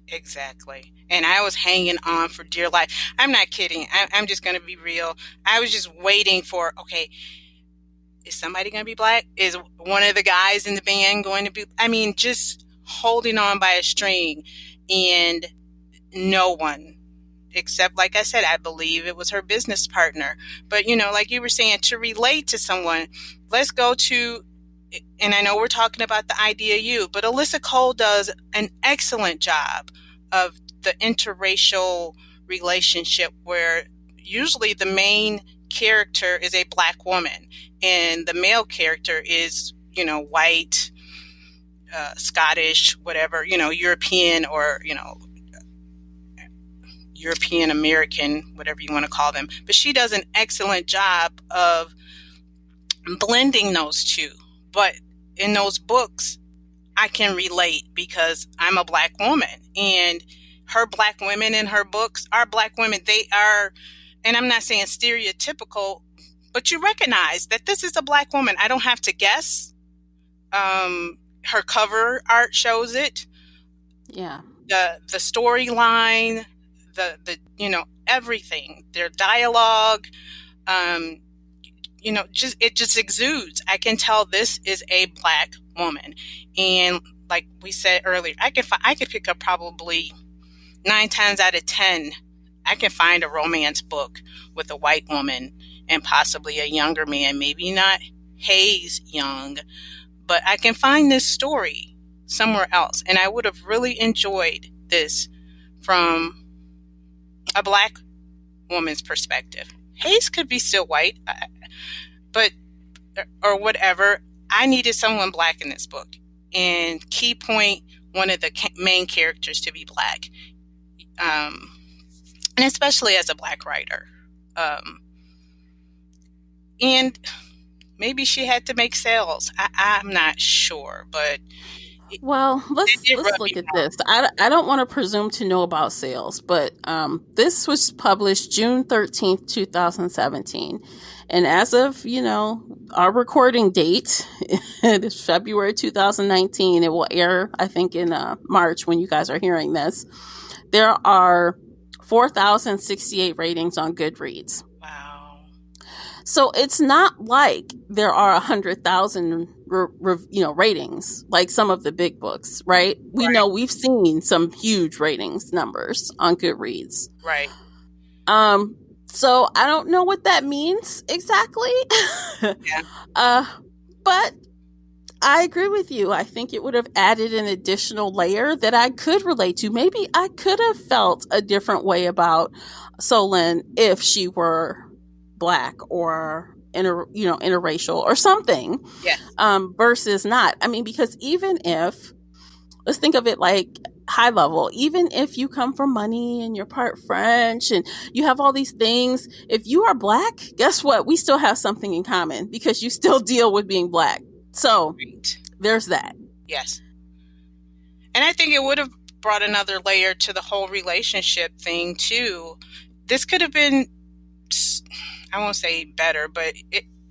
Exactly. And I was hanging on for dear life. I'm not kidding. I'm just going to be real. I was just waiting for, okay, is somebody going to be Black? Is one of the guys in the band going to be? Just holding on by a string. And no one, except, like I said, I believe it was her business partner. But, like you were saying, to relate to someone, let's go to, and I know we're talking about the IDEU, but Alyssa Cole does an excellent job of the interracial relationship where usually the main character is a Black woman and the male character is, white, Scottish, whatever, European or, European American, whatever you want to call them. But she does an excellent job of blending those two. But in those books, I can relate because I'm a Black woman, and her Black women in her books are Black women. They are, and I'm not saying stereotypical, but you recognize that this is a Black woman. I don't have to guess. Her cover art shows it. Yeah. The storyline, the everything, their dialogue, it just exudes. I can tell this is a Black woman. And like we said earlier, I could pick up probably 9 times out of 10, I can find a romance book with a white woman and possibly a younger man, maybe not Hayes Young, but I can find this story somewhere else. And I would have really enjoyed this from a black woman's perspective. Hayes could be still white, but or whatever. I needed someone black in this book, and key point, one of the main characters to be black, and especially as a black writer. And maybe she had to make sales. I'm not sure, but well, let's look at this. I don't want to presume to know about sales, but this was published June 13th, 2017. And as of, our recording date, it is February 2019. It will air, I think, in March when you guys are hearing this. There are 4,068 ratings on Goodreads. Wow. So it's not like there are 100,000, ratings like some of the big books, right? We know we've seen some huge ratings numbers on Goodreads. Right. So I don't know what that means exactly. Yeah. But I agree with you. I think it would have added an additional layer that I could relate to. Maybe I could have felt a different way about Solon if she were black or interracial or something. Yes. Versus not. I mean, because even if, let's think of it like high level, even if you come from money and you're part French and you have all these things, if you are black, guess what? We still have something in common because you still deal with being black. So there's that. Yes. And I think it would have brought another layer to the whole relationship thing too. This could have been, I won't say better, but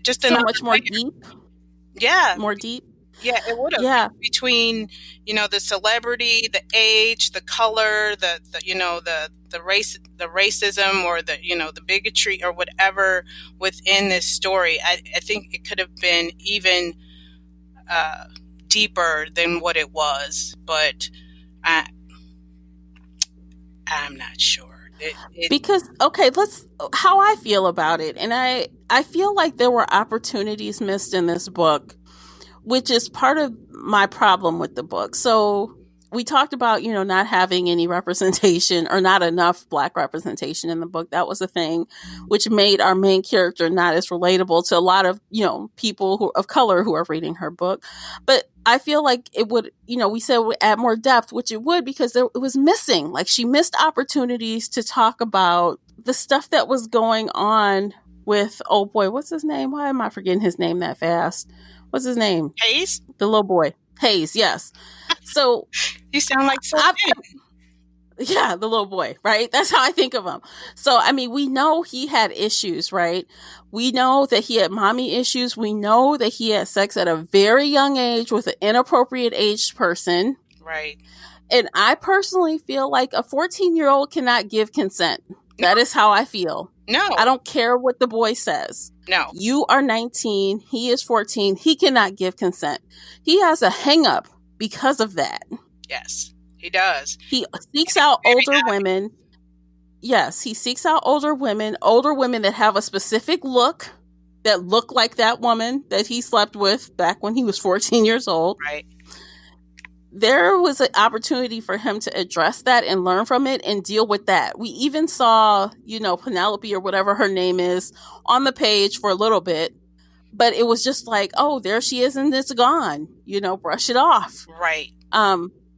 just so much more deep. Yeah. More deep. Yeah, it would have. Yeah. Between, the celebrity, the age, the color, the race, the racism, or the bigotry or whatever within this story. I think it could have been even deeper than what it was, but I'm not sure. Because, okay, how I feel about it. And I feel like there were opportunities missed in this book, which is part of my problem with the book. So we talked about, not having any representation or not enough black representation in the book. That was a thing which made our main character not as relatable to a lot of, people of color who are reading her book. But I feel like it would, we said would add more depth, which it would, because it was missing. Like, she missed opportunities to talk about the stuff that was going on with, oh boy, what's his name? Why am I forgetting his name that fast? What's his name? Hayes? The little boy. Hayes, yes. So you sound like yeah, the little boy, right? That's how I think of him. So, I mean, we know he had issues, right? We know that he had mommy issues. We know that he had sex at a very young age with an inappropriate aged person. Right. And I personally feel like a 14-year-old cannot give consent. No. That is how I feel. No. I don't care what the boy says. No. You are 19. He is 14. He cannot give consent. He has a hang up because of that. Yes, he does. He seeks out older women. Yes, he seeks out older women that have a specific look, that look like that woman that he slept with back when he was 14 years old. Right. There was an opportunity for him to address that and learn from it and deal with that. We even saw, Penelope or whatever her name is on the page for a little bit, but it was just like, oh, there she is and it's gone, brush it off. Right.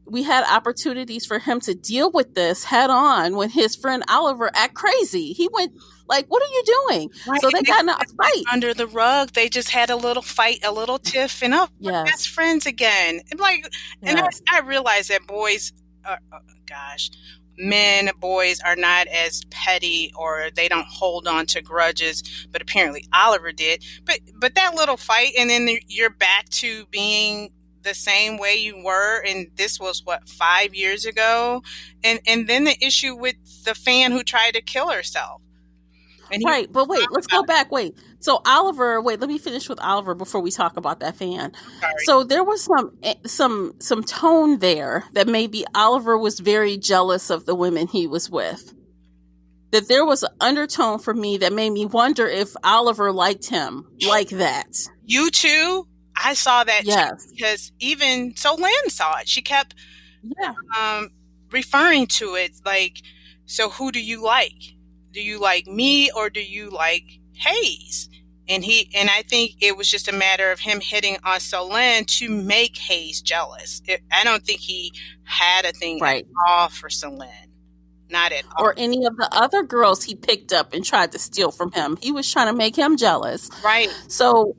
We had opportunities for him to deal with this head on when his friend Oliver act crazy. He went like, what are you doing? Right. So they got in a fight. Under the rug, they just had a little fight, a little tiff, and we're best friends again. And I realize that boys, boys are not as petty, or they don't hold on to grudges, but apparently Oliver did. But that little fight, and then you're back to being the same way you were, and this was 5 years ago, and then the issue with the fan who tried to kill herself. Right, but wait, let's go back. So Oliver, let me finish with Oliver before we talk about that fan. Sorry. So there was some tone there that maybe Oliver was very jealous of the women he was with. That there was an undertone for me that made me wonder if Oliver liked him like that. You too? I saw that too, because even Lynn saw it. She kept referring to it like, so who do you like? Do you like me or do you like Hayes? And I think it was just a matter of him hitting on Solène to make Hayes jealous. I don't think he had a thing at all for Solène. Not at all. Or any of the other girls he picked up and tried to steal from him. He was trying to make him jealous. Right. So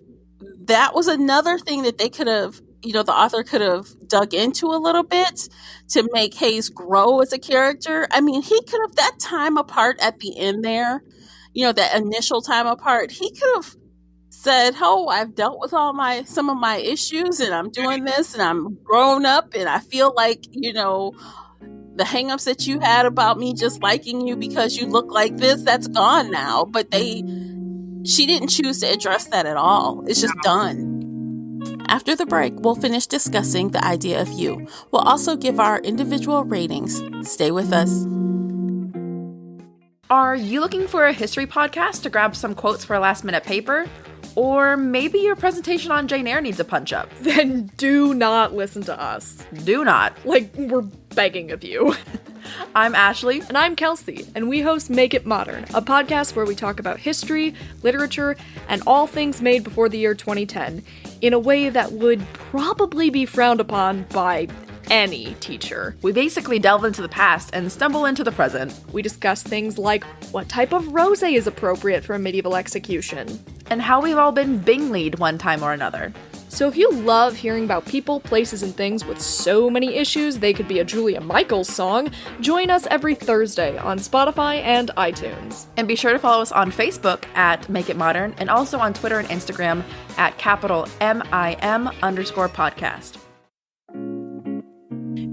that was another thing that they could have, the author could have dug into a little bit to make Hayes grow as a character. I mean, he could have, that time apart at the end there, that initial time apart, he could have said, oh, I've dealt with some of my issues and I'm doing this and I'm grown up and I feel like, the hangups that you had about me just liking you because you look like this, that's gone now. But she didn't choose to address that at all. It's just done. After the break, we'll finish discussing the idea of you. We'll also give our individual ratings. Stay with us. Are you looking for a history podcast to grab some quotes for a last-minute paper? Or maybe your presentation on Jane Eyre needs a punch-up? Then do not listen to us. Do not. Like, we're begging of you. I'm Ashley. And I'm Kelsey, and we host Make It Modern, a podcast where we talk about history, literature, and all things made before the year 2010, in a way that would probably be frowned upon by any teacher. We basically delve into the past and stumble into the present. We discuss things like what type of rosé is appropriate for a medieval execution, and how we've all been Bingley'd one time or another. So if you love hearing about people, places, and things with so many issues they could be a Julia Michaels song, join us every Thursday on Spotify and iTunes. And be sure to follow us on Facebook at Make It Modern, and also on Twitter and Instagram at @MIM_podcast.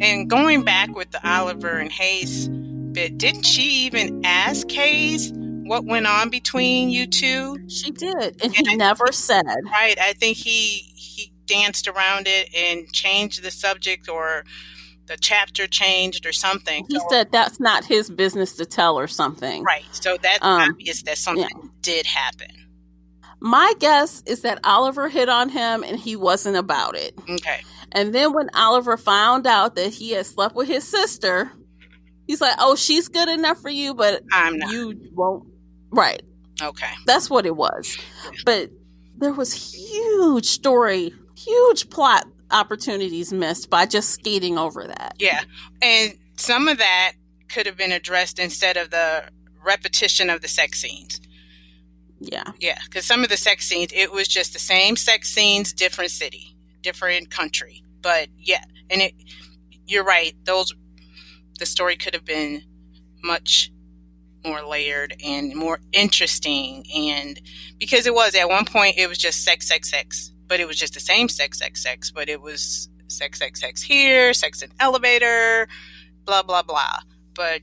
And going back with the Oliver and Hayes bit, didn't she even ask Hayes what went on between you two? She did, and he never said. Right, I think he danced around it and changed the subject, or the chapter changed or something. He said that's not his business to tell or something. Right, so that's obvious that something did happen. My guess is that Oliver hit on him and he wasn't about it. Okay. And then when Oliver found out that he had slept with his sister, he's like, oh, she's good enough for you, but I'm not. You won't. Right. Okay. That's what it was. But there was huge plot opportunities missed by just skating over that. Yeah. And some of that could have been addressed instead of the repetition of the sex scenes. Yeah. Yeah. Because some of the sex scenes, it was just the same sex scenes, different city, different country. But yeah. And you're right. The story could have been much more layered and more interesting, and because it was at one point it was just sex, but it was just the same sex, but it was sex here, sex in elevator, blah blah blah. But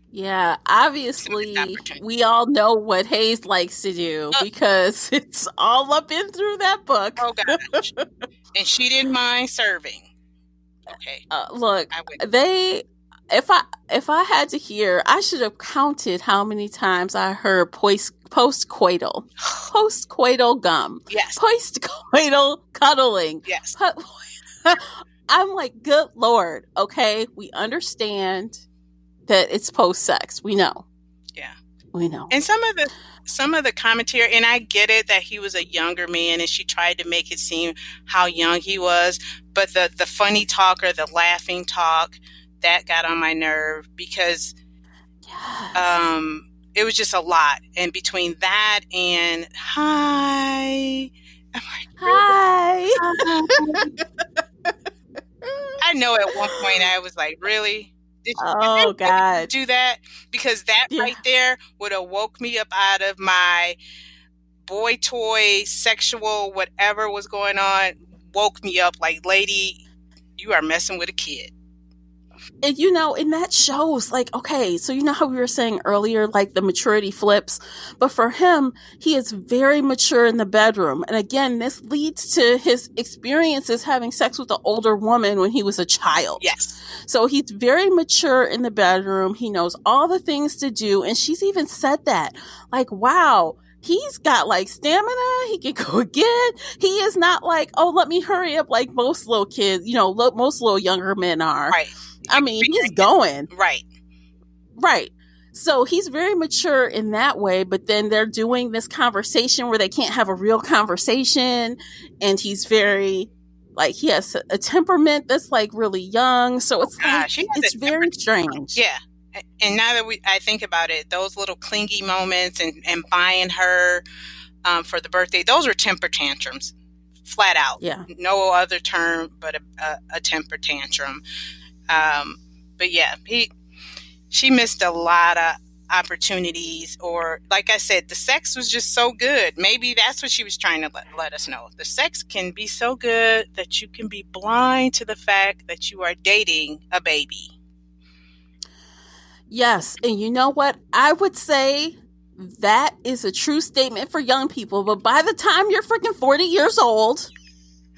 yeah, obviously we all know what Hayes likes to do because it's all up in through that book. Oh gosh. And she didn't mind serving. Okay. Look, if I had to hear, I should have counted how many times I heard post-coital gum. Yes. Post-coital cuddling. Yes. I'm like, good Lord. Okay, we understand that it's post-sex. We know. Yeah. We know. And some of the commentary, and I get it that he was a younger man and she tried to make it seem how young he was, but the funny talk or the laughing talk, that got on my nerve because it was just a lot. And between that and hi, I'm like, hi. I know at one point I was like, really? Did you God. do that? Because that right there would have woke me up out of my boy toy, sexual, whatever was going on, woke me up like, lady, you are messing with a kid. And and that shows, like, okay, so how we were saying earlier, like the maturity flips, but for him, he is very mature in the bedroom. And again, this leads to his experiences having sex with an older woman when he was a child. Yes. So he's very mature in the bedroom. He knows all the things to do. And she's even said that, like, wow, he's got like stamina. He can go again. He is not like, oh, let me hurry up like most little kids, most little younger men are. Right. I mean, he's going. Right. Right. So he's very mature in that way, but then they're doing this conversation where they can't have a real conversation. And he's very, like, he has a temperament that's like really young. So it's it's very strange. Yeah. And now that I think about it, those little clingy moments and buying her for the birthday, those are temper tantrums, flat out. Yeah. No other term but a temper tantrum. But yeah, she missed a lot of opportunities, or like I said, the sex was just so good. Maybe that's what she was trying to let us know. The sex can be so good that you can be blind to the fact that you are dating a baby. Yes. And you know what? I would say that is a true statement for young people, but by the time you're freaking 40 years old,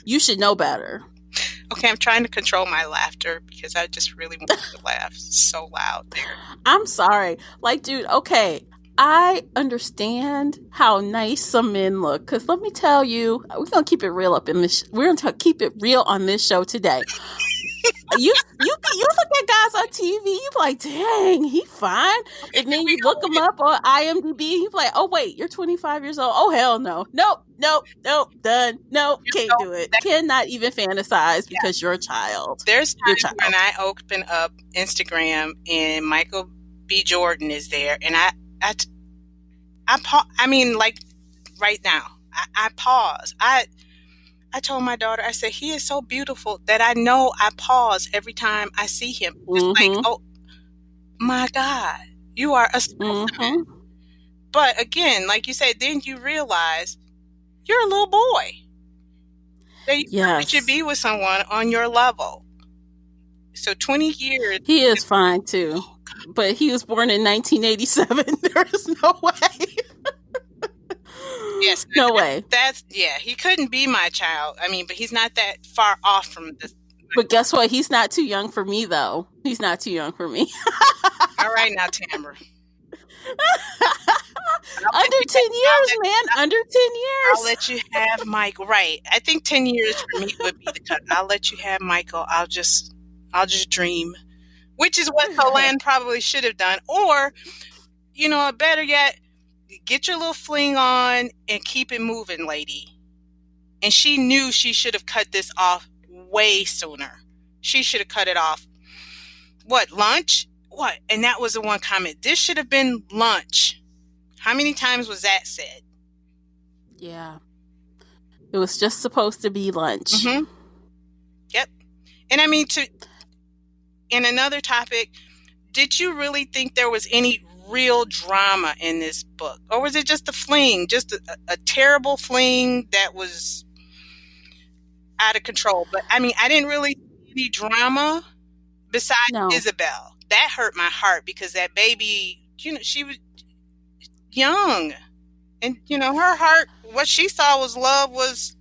you should know better. Okay, I'm trying to control my laughter because I just really want to laugh so loud there. I'm sorry. Like, dude, okay, I understand how nice some men look, because let me tell you, we're going to keep it real up in this. We're going to keep it real on this show today. You look at guys on TV, you be like, dang, he fine. Okay, and then you look him up on IMDb, you be like, oh wait, you're 25 years old. Oh hell no. Nope, done. Nope, can't do it. Cannot even fantasize because you're a child. There's times when I open up Instagram and Michael B. Jordan is there, and I mean, like right now, I pause. I told my daughter, I said, he is so beautiful that I know I pause every time I see him. It's like, oh, my God, you are a specimen. But again, like you said, then you realize you're a little boy. You should be with someone on your level. So 20 years. He is fine, too. But he was born in 1987. There is no way. Yes. No way. He couldn't be my child. I mean, but he's not that far off from this. But guess what? He's not too young for me, though. He's not too young for me. All right now, Tamara. Under 10 years, man. Under 10 years. I'll let you have Michael. Right. I think 10 years for me would be the cut. I'll let you have Michael. I'll just dream. Which is what Solange probably should have done. Or, better yet, get your little fling on and keep it moving, lady. And she knew she should have cut this off way sooner. She should have cut it off. What, lunch? What? And that was the one comment. This should have been lunch. How many times was that said? Yeah. It was just supposed to be lunch. Mm-hmm. Yep. And I mean, in another topic, did you really think there was any real drama in this book? Or was it just a fling? Just a terrible fling that was out of control? But I mean, I didn't really see any drama besides Isabel. That hurt my heart because that baby, she was young. And, her heart, what she saw was love was,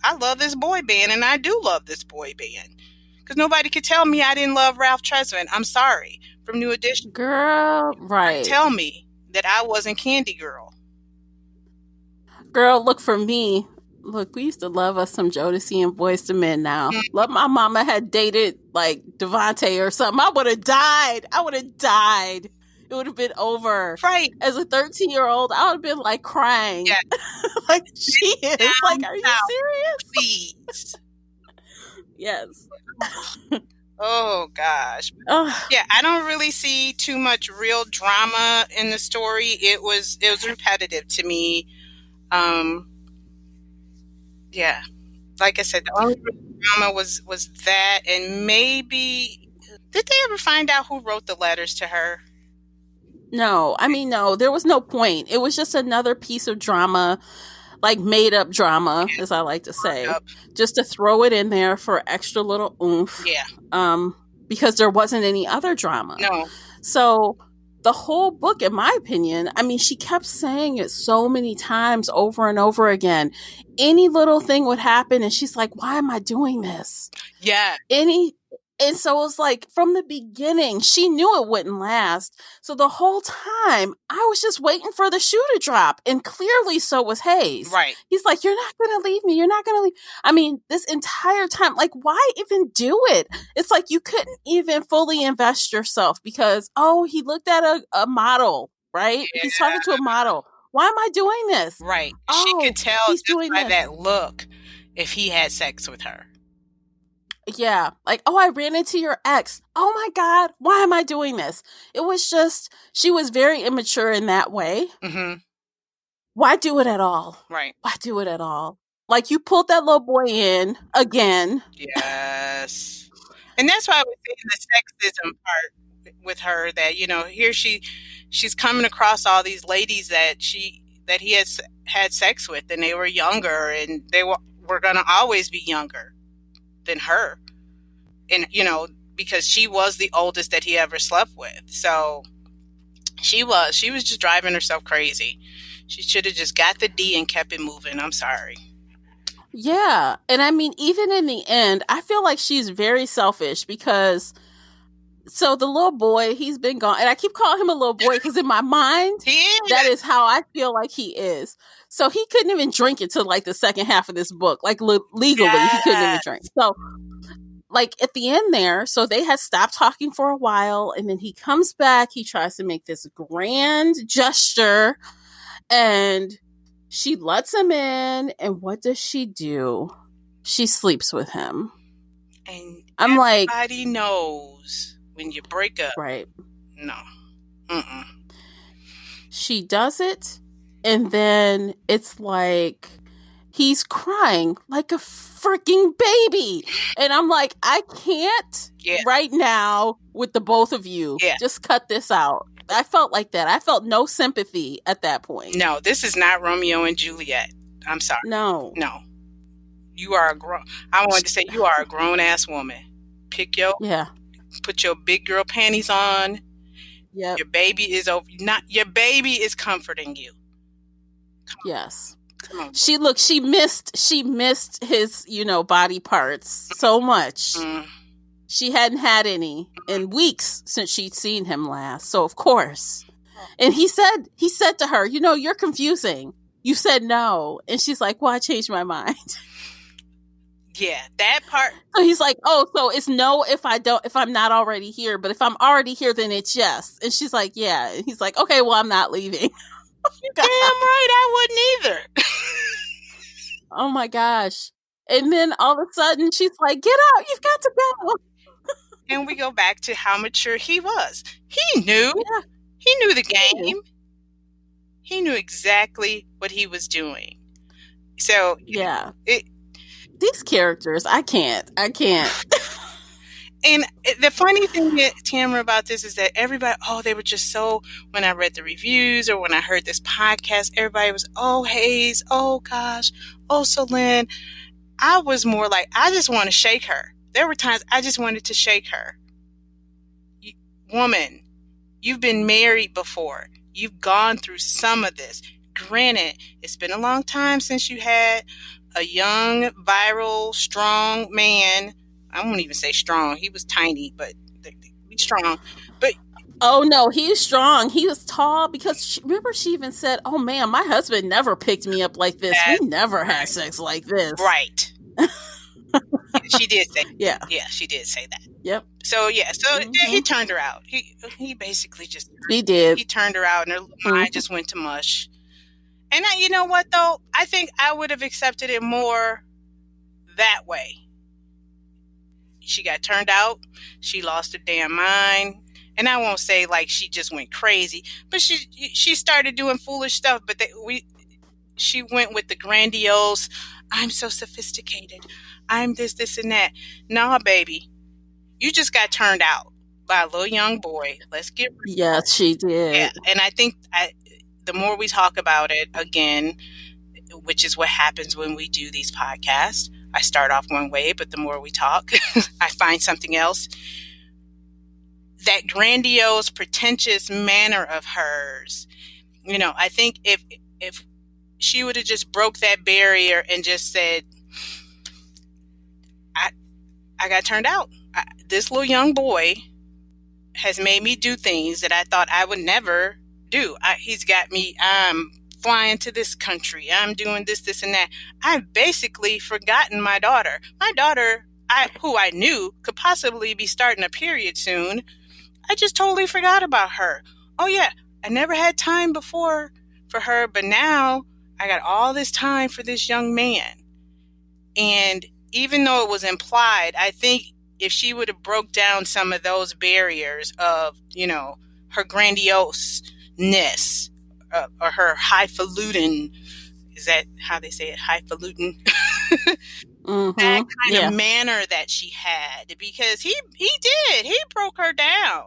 I love this boy band, and I do love this boy band. Because nobody could tell me I didn't love Ralph Tresvant. I'm sorry. From New Edition. Girl, right. Tell me that I wasn't Candy Girl. Girl, look, for me, we used to love us some Jodeci and Boyz II Men now. Love my mama had dated, like, Devontae or something. I would have died. It would have been over. Right. As a 13-year-old, I would have been, like, crying. Yeah. Like, she is. Like, are you serious? Please. Yes. Oh gosh. Yeah, I don't really see too much real drama in the story. It was repetitive to me. Yeah. Like I said, the only drama was that, and maybe did they ever find out who wrote the letters to her? No. I mean, no, there was no point. It was just another piece of drama, like made up drama, as I like to say, just to throw it in there for extra little oomph. Yeah. Because there wasn't any other drama. No. So the whole book, in my opinion, I mean, she kept saying it so many times over and over again. Any little thing would happen and she's like, why am I doing this? Yeah. And so it was like from the beginning, she knew it wouldn't last. So the whole time, I was just waiting for the shoe to drop. And clearly so was Hayes. Right. He's like, you're not going to leave me. You're not going to leave. I mean, this entire time, like, why even do it? It's like you couldn't even fully invest yourself because, he looked at a model, right? Yeah. He's talking to a model. Why am I doing this? Right. She could tell he's just doing by this. that look if he had sex with her. Yeah. Like, I ran into your ex. Oh my God. Why am I doing this? It was just, she was very immature in that way. Mm-hmm. Why do it at all? Right. Why do it at all? Like, you pulled that little boy in again. Yes. And that's why I was saying the sexism part with her, that, here she's coming across all these ladies that he has had sex with, and they were younger, and they were going to always be younger than her. And, because she was the oldest that he ever slept with. So she was just driving herself crazy. She should have just got the D and kept it moving. I'm sorry. Yeah. And I mean, even in the end, I feel like she's very selfish because so the little boy, he's been gone. And I keep calling him a little boy because in my mind, that is how I feel like he is. So he couldn't even drink until like the second half of this book. Like legally, he couldn't even drink. So like at the end there, so they had stopped talking for a while. And then he comes back. He tries to make this grand gesture. And she lets him in, and what does she do? She sleeps with him. And I'm like, everybody knows when you break up. Right. No. Mm-mm. She does it, and then it's like he's crying like a freaking baby. And I'm like, I can't right now with the both of you. Yeah. Just cut this out. I felt like that. I felt no sympathy at that point. No, this is not Romeo and Juliet. I'm sorry. No. You are I wanted to say you are a grown ass woman. Put your big girl panties on. Yeah. Your baby is your baby is comforting you. Yes. Come on. She missed his, body parts so much. Mm. She hadn't had any in weeks since she'd seen him last. So of course. And he said to her, you're confusing. You said no. And she's like, well, I changed my mind. Yeah, that part. So he's like, so it's no if I'm not already here. But if I'm already here, then it's yes. And she's like, yeah. And he's like, okay, well, I'm not leaving. Damn right, I wouldn't either. Oh my gosh. And then all of a sudden she's like, get out, you've got to go. And we go back to how mature he was. He knew. Yeah. He knew the game. He knew exactly what he was doing. So, yeah. These characters, I can't. And the funny thing, Tamara, about this is that everybody, they were just so, when I read the reviews or when I heard this podcast, everybody was, Hayes, oh gosh, Selene. I was more like, I just want to shake her. There were times I just wanted to shake her. Woman, you've been married before. You've gone through some of this. Granted, it's been a long time since you had a young, viral, strong man. I won't even say strong. He was tiny, but he's strong. But oh no, he's strong. He was tall because remember she even said, "Oh man, my husband never picked me up like this. We never had sex like this." Right. She did say. Yeah. Yeah, she did say that. Yep. So yeah, he turned her out. He basically just he did. He turned her out, and her mind just went to mush. And you know what though? I think I would have accepted it more that way. She got turned out. She lost her damn mind. And I won't say like she just went crazy, but she started doing foolish stuff. But she went with the grandiose, I'm so sophisticated. I'm this, and that. Nah, baby. You just got turned out by a little young boy. Let's get real. Yes, she did. Yeah, and I think the more we talk about it, again, which is what happens when we do these podcasts, I start off one way, but the more we talk, I find something else. That grandiose, pretentious manner of hers, I think if she would have just broke that barrier and just said, I got turned out. this little young boy has made me do things that I thought I would never do. He's got me, I'm flying to this country. I'm doing this, and that. I've basically forgotten my daughter. My daughter, who I knew could possibly be starting a period soon, I just totally forgot about her. Oh yeah, I never had time before for her, but now I got all this time for this young man. And even though it was implied, I think if she would have broke down some of those barriers of, her grandioseness, or her highfalutin, is that how they say it? Highfalutin? Mm-hmm. That kind of manner that she had, because he broke her down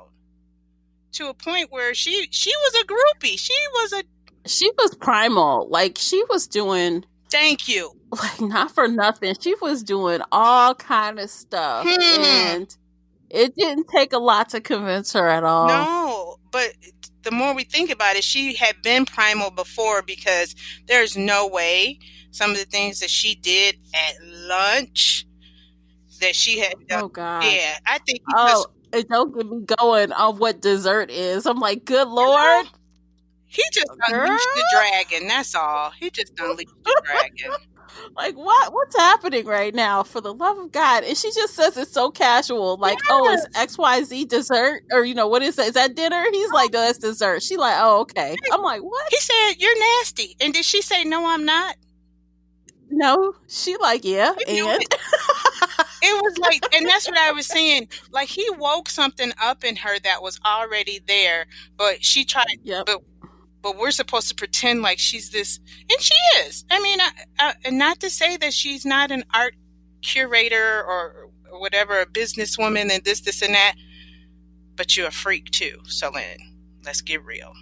to a point where she was a groupie. She was primal. Like, she was doing, thank you, like, not for nothing, she was doing all kind of stuff, and it didn't take a lot to convince her at all. No, but the more we think about it, she had been primal before, because there's no way some of the things that she did at lunch that she had done. Oh God. Yeah, I think and don't get me going on what dessert is. I'm like, good Lord. He just unleashed the dragon. That's all. He just unleashed the dragon. Like, what's happening right now, for the love of God? And she just says it's so casual. Like, oh, it's XYZ dessert? Or, what is that? Is that dinner? He's like, no, that's dessert. She like, oh, okay. I'm like, what? He said, you're nasty. And did she say, no, I'm not? No. She like, yeah. And it was like, and that's what I was saying. Like, he woke something up in her that was already there, but she tried, but we're supposed to pretend like she's this, and she is. I mean, and not to say that she's not an art curator or whatever, a businesswoman and this and that, but you're a freak too, Selene. Let's get real.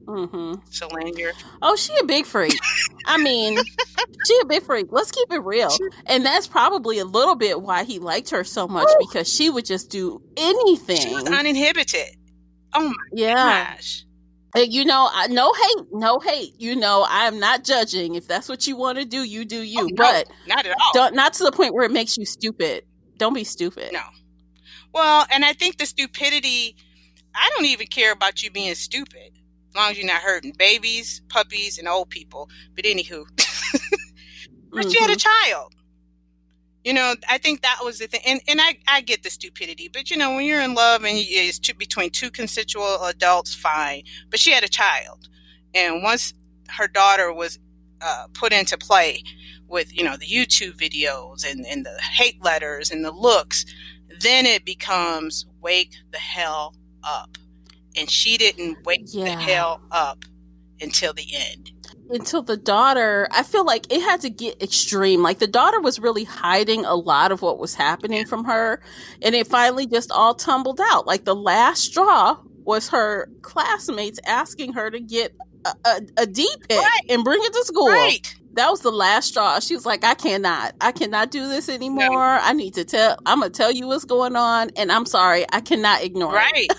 Mm-hmm. Selene, she a big freak. I mean, she a big freak. Let's keep it real. And that's probably a little bit why he liked her so much, because she would just do anything. She was uninhibited. Oh my gosh. And no hate. I am not judging. If that's what you want to do, you do you. But not at all. Not to the point where it makes you stupid. Don't be stupid. No. Well, and I think the stupidity, I don't even care about you being stupid, as long as you're not hurting babies, puppies, and old people. But anywho, but you had a child. I think that was the thing. And I get the stupidity, but when you're in love and it's between two consensual adults, fine. But she had a child. And once her daughter was put into play with, the YouTube videos and the hate letters and the looks, then it becomes wake the hell up. And she didn't wake the hell up until the end. Until the daughter, I feel like it had to get extreme. Like, the daughter was really hiding a lot of what was happening from her, and it finally just all tumbled out. Like, the last straw was her classmates asking her to get a D-pick and bring it to school. Right. That was the last straw. She was like, I cannot do this anymore. No. I'm going to tell you what's going on, and I'm sorry, I cannot ignore it.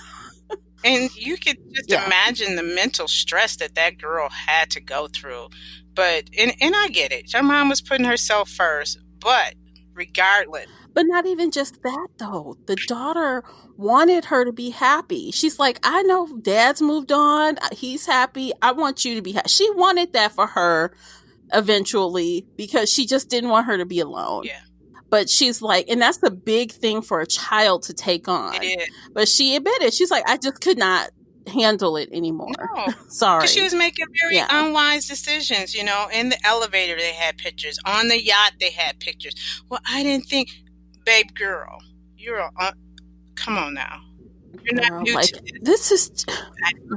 And you could just imagine the mental stress that girl had to go through. But, and I get it. Her mom was putting herself first, but regardless. But not even just that, though. The daughter wanted her to be happy. She's like, I know dad's moved on. He's happy. I want you to be happy. She wanted that for her eventually, because she just didn't want her to be alone. Yeah. But she's like, and that's the big thing for a child to take on. It is. But she admitted, she's like, I just could not handle it anymore. No. Sorry. Because she was making very unwise decisions, In the elevator, they had pictures. On the yacht, they had pictures. Well, I didn't think, babe girl, come on now. You're not new to this. This is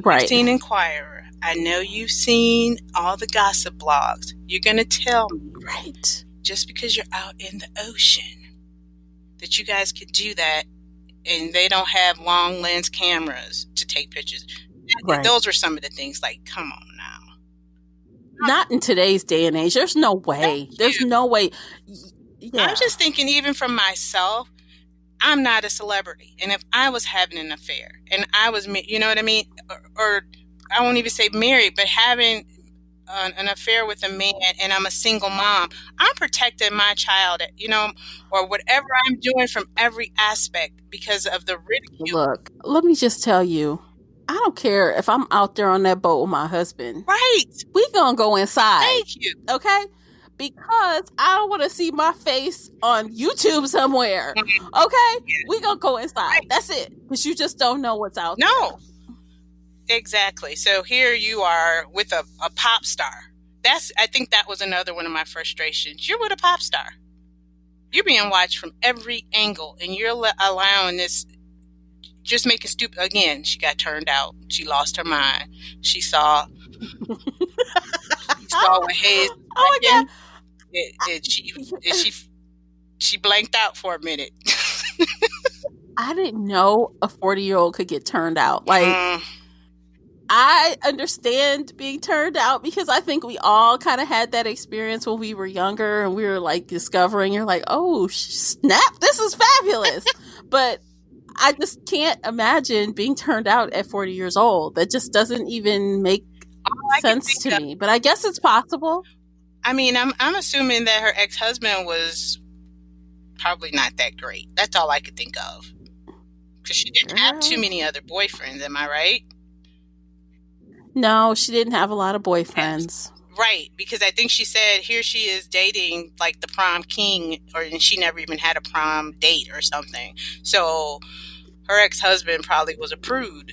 right. I've seen Inquirer. I know you've seen all the gossip blogs. You're going to tell me. Right. Just because you're out in the ocean, that you guys could do that, and they don't have long lens cameras to take pictures. Right. Those were some of the things, like, come on now. Not in today's day and age. There's no way. There's no way. Yeah. I'm just thinking, even for myself, I'm not a celebrity. And if I was having an affair, and I was, you know what I mean? Or I won't even say married, but having an affair with a man and I'm a single mom, I'm protecting my child, or whatever I'm doing from every aspect because of the ridicule. Look, let me just tell you, I don't care if I'm out there on that boat with my husband. Right. We gonna go inside. Thank you. Okay? Because I don't want to see my face on YouTube somewhere. Okay? We gonna go inside. Right. That's it. Because you just don't know what's out there. No. Exactly. So here you are with a pop star. I think that was another one of my frustrations. You're with a pop star. You're being watched from every angle, and you're allowing this, just making stupid. Again, she got turned out. She lost her mind. She saw what Hayes. Oh my God. She blanked out for a minute. I didn't know a 40-year-old could get turned out. Like, I understand being turned out because I think we all kind of had that experience when we were younger and we were like discovering, you're like, oh, snap, this is fabulous. But I just can't imagine being turned out at 40 years old. That just doesn't even make sense to me. But I guess it's possible. I mean, I'm assuming that her ex-husband was probably not that great. That's all I could think of. Because she didn't have too many other boyfriends, am I right? No, she didn't have a lot of boyfriends. Right, because I think she said here she is dating like the prom king, and she never even had a prom date or something. So her ex-husband probably was a prude.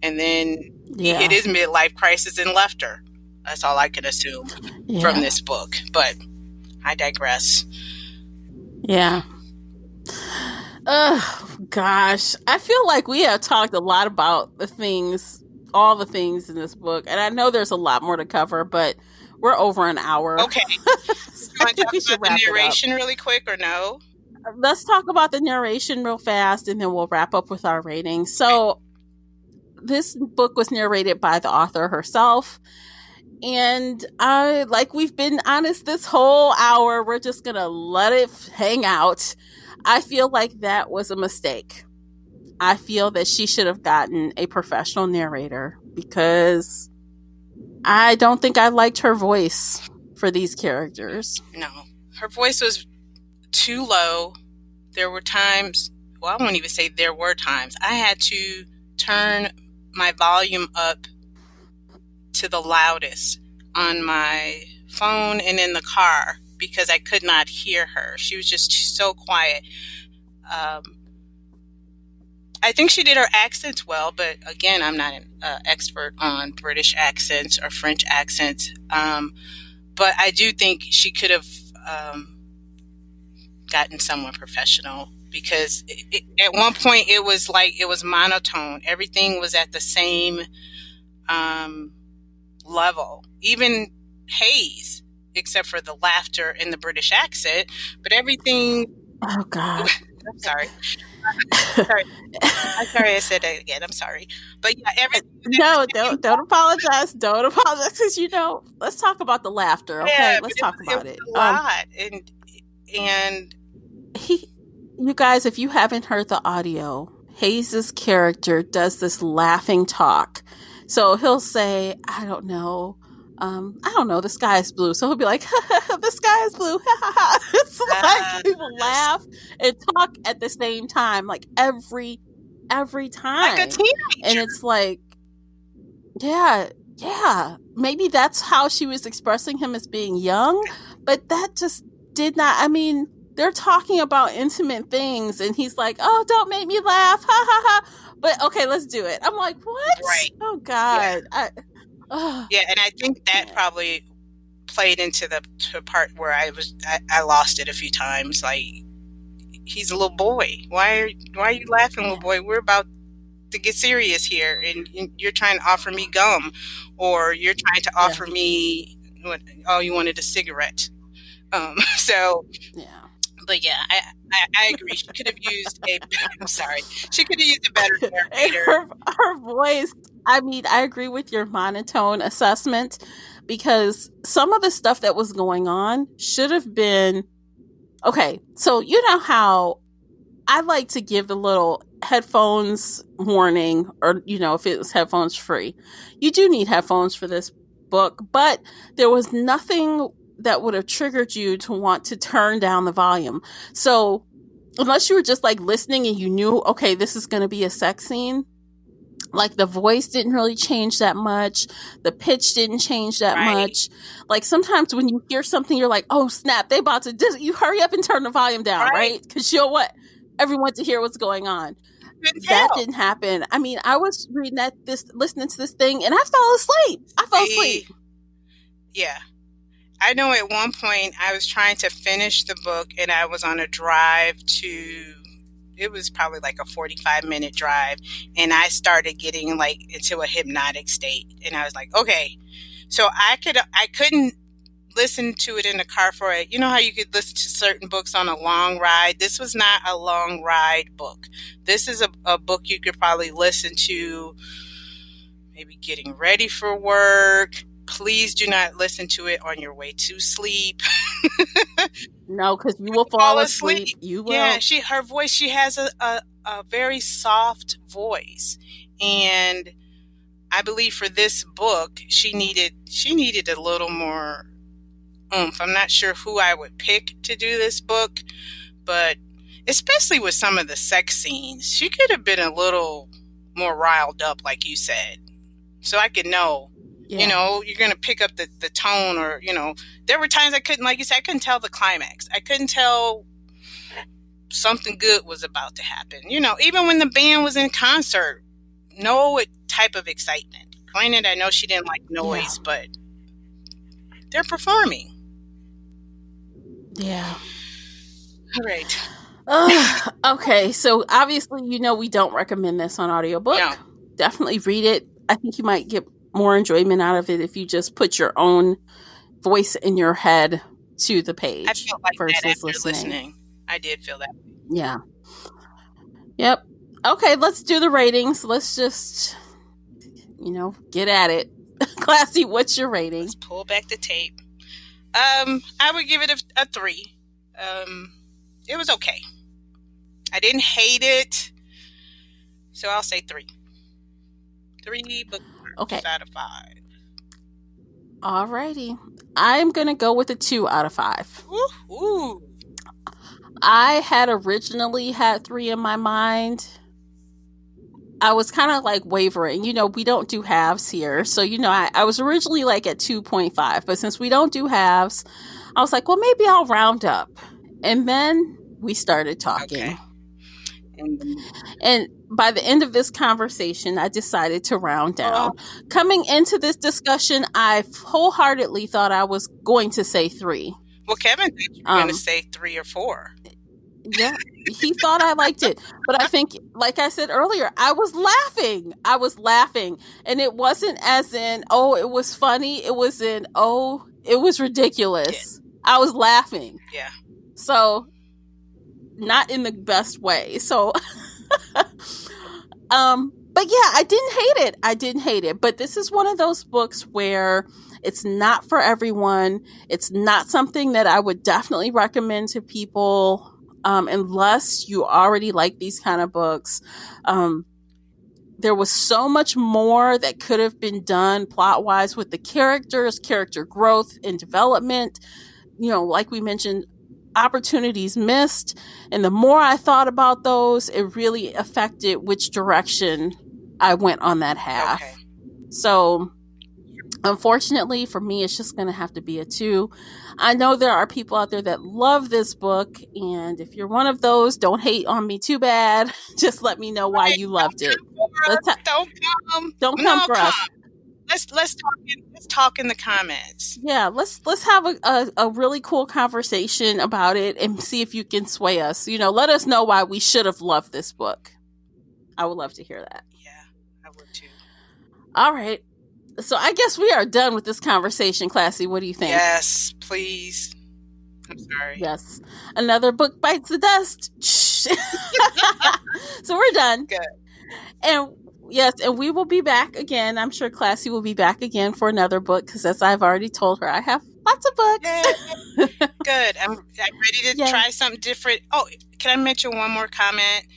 And then he hit his midlife crisis and left her. That's all I can assume from this book. But I digress. Yeah. Oh, gosh. I feel like we have talked a lot about all the things in this book. And I know there's a lot more to cover, but we're over an hour. Okay. So I think we should wrap the narration really quick, or no? Let's talk about the narration real fast, and then we'll wrap up with our rating. So this book was narrated by the author herself. And we've been honest this whole hour, we're just going to let it hang out. I feel like that was a mistake. I feel that she should have gotten a professional narrator because I don't think I liked her voice for these characters. No, her voice was too low. There were times, well, I won't even say there were times, I had to turn my volume up to the loudest on my phone and in the car because I could not hear her. She was just so quiet. I think she did her accents well, but again, I'm not an expert on British accents or French accents. But I do think she could have gotten someone professional because at one point it was monotone. Everything was at the same level. Even Hayes, except for the laughter and the British accent, but everything. Oh God! I'm sorry. I'm sorry I said that again. I'm sorry. But yeah, everything. No, don't apologize. Don't apologize because let's talk about the laughter. Okay, yeah, let's talk about it. A lot, and you guys, if you haven't heard the audio, Hayes's character does this laughing talk. So he'll say, I don't know, the sky is blue. So he'll be like, the sky is blue. It's like people laugh and talk at the same time, like every time. Like a teenager. And it's like, yeah, maybe that's how she was expressing him as being young, but that just did not, I mean, they're talking about intimate things and he's like, oh, don't make me laugh. Ha ha ha. But okay, let's do it. I'm like, what? Right. Oh God. Yeah. And I think that probably played into the part where I lost it a few times. Like, he's a little boy. Why are you laughing, little boy? We're about to get serious here, and you're trying to offer me gum, or you're trying to offer me you wanted a cigarette. So yeah. But yeah, I agree. She could have used she could have used a better narrator. Her voice, I mean, I agree with your monotone assessment because some of the stuff that was going on should have been, okay, so you know how I like to give the little headphones warning, or, if it was headphones free. You do need headphones for this book, but there was nothing that would have triggered you to want to turn down the volume. So unless you were just like listening and you knew, okay, this is going to be a sex scene, like the voice didn't really change that much. The pitch didn't change that much. Like sometimes when you hear something, you're like, oh snap, they about to, you hurry up and turn the volume down, right? Because you know what? Everyone to hear what's going on. That didn't happen. I mean, I was reading listening to this thing, and I fell asleep. Yeah. I know at one point I was trying to finish the book, and I was on a drive to, it was probably like a 45-minute drive, and I started getting like into a hypnotic state, and I was like, okay. So I couldn't listen to it in the car for it. You know how you could listen to certain books on a long ride? This was not a long ride book. This is a book you could probably listen to maybe getting ready for work. Please do not listen to it on your way to sleep. No, because you will fall asleep. You will. Yeah, her voice, she has a very soft voice. And I believe for this book, she needed a little more oomph. I'm not sure who I would pick to do this book, but especially with some of the sex scenes, she could have been a little more riled up, like you said. So I could know, you know, you're going to pick up the tone, or, you know, there were times I couldn't, like you said, I couldn't tell the climax. I couldn't tell something good was about to happen. You know, even when the band was in concert, no type of excitement. Granted, I know she didn't like noise, but they're performing. Yeah. All right. Okay, so obviously, you know, we don't recommend this on audiobook. No. Definitely read it. I think you might get more enjoyment out of it if you just put your own voice in your head to the page. I felt like versus that after listening. I did feel that. Yeah. Yep. Okay, let's do the ratings. Let's just, you know, get at it. Classy, what's your rating? Let's pull back the tape. I would give it a 3. It was okay. I didn't hate it, so I'll say 3. 3 bookmarks out of 5. Alrighty. I'm going to go with a 2 out of 5. Ooh. I had originally had 3 in my mind. I was kind of like wavering. You know, we don't do halves here. So, you know, I was originally like at 2.5. But since we don't do halves, I was like, well, maybe I'll round up. And then we started talking. Okay. And by the end of this conversation, I decided to round down. Coming into this discussion, I wholeheartedly thought I was going to say 3. Well, Kevin thought you were going to say 3 or 4. Yeah, he thought I liked it. But I think, like I said earlier, I was laughing. And it wasn't as in, oh, it was funny. It was in, oh, it was ridiculous. Yeah. I was laughing. Yeah. So, not in the best way. So, but yeah, I didn't hate it. But this is one of those books where it's not for everyone. It's not something that I would definitely recommend to people. Unless you already like these kind of books. There was so much more that could have been done plot-wise with the characters, character growth and development. You know, like we mentioned, opportunities missed. And the more I thought about those, it really affected which direction I went on that half. Okay. So, unfortunately, for me, it's just going to have to be a 2. I know there are people out there that love this book, and if you're one of those, don't hate on me too bad. Just let me know why you loved it. Don't come for us. Let's talk in the comments. Yeah, let's have a really cool conversation about it and see if you can sway us. You know, let us know why we should have loved this book. I would love to hear that. Yeah, I would too. All right. So I guess we are done with this conversation, Classy. What do you think? Yes, please. I'm sorry. Yes. Another book bites the dust. So we're done. Good. And yes, and we will be back again. I'm sure Classy will be back again for another book because, as I've already told her, I have lots of books. Yeah. Good. I'm ready to try something different. Oh, can I mention one more comment?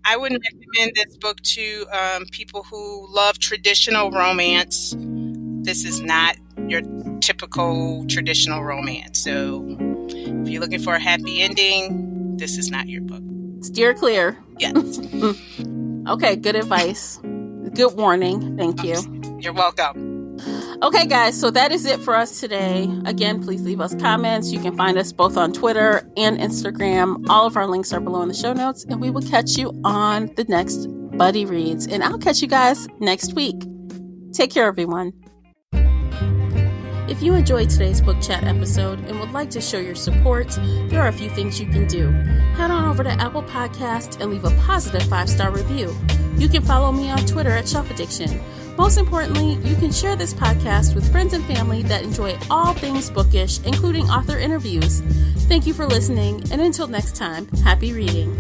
I wouldn't recommend this book to people who love traditional romance. This is not your typical traditional romance. So if you're looking for a happy ending, this is not your book. Steer clear. Yes. Okay, good advice. Good warning. Thank you. You're welcome. Okay, guys, so that is it for us today. Again, please leave us comments. You can find us both on Twitter and Instagram. All of our links are below in the show notes, and we will catch you on the next Buddy Reads. And I'll catch you guys next week. Take care, everyone. If you enjoyed today's book chat episode and would like to show your support, there are a few things you can do. Head on over to Apple Podcasts and leave a positive 5-star review. You can follow me on Twitter at Shelf Addiction. Most importantly, you can share this podcast with friends and family that enjoy all things bookish, including author interviews. Thank you for listening, and until next time, happy reading.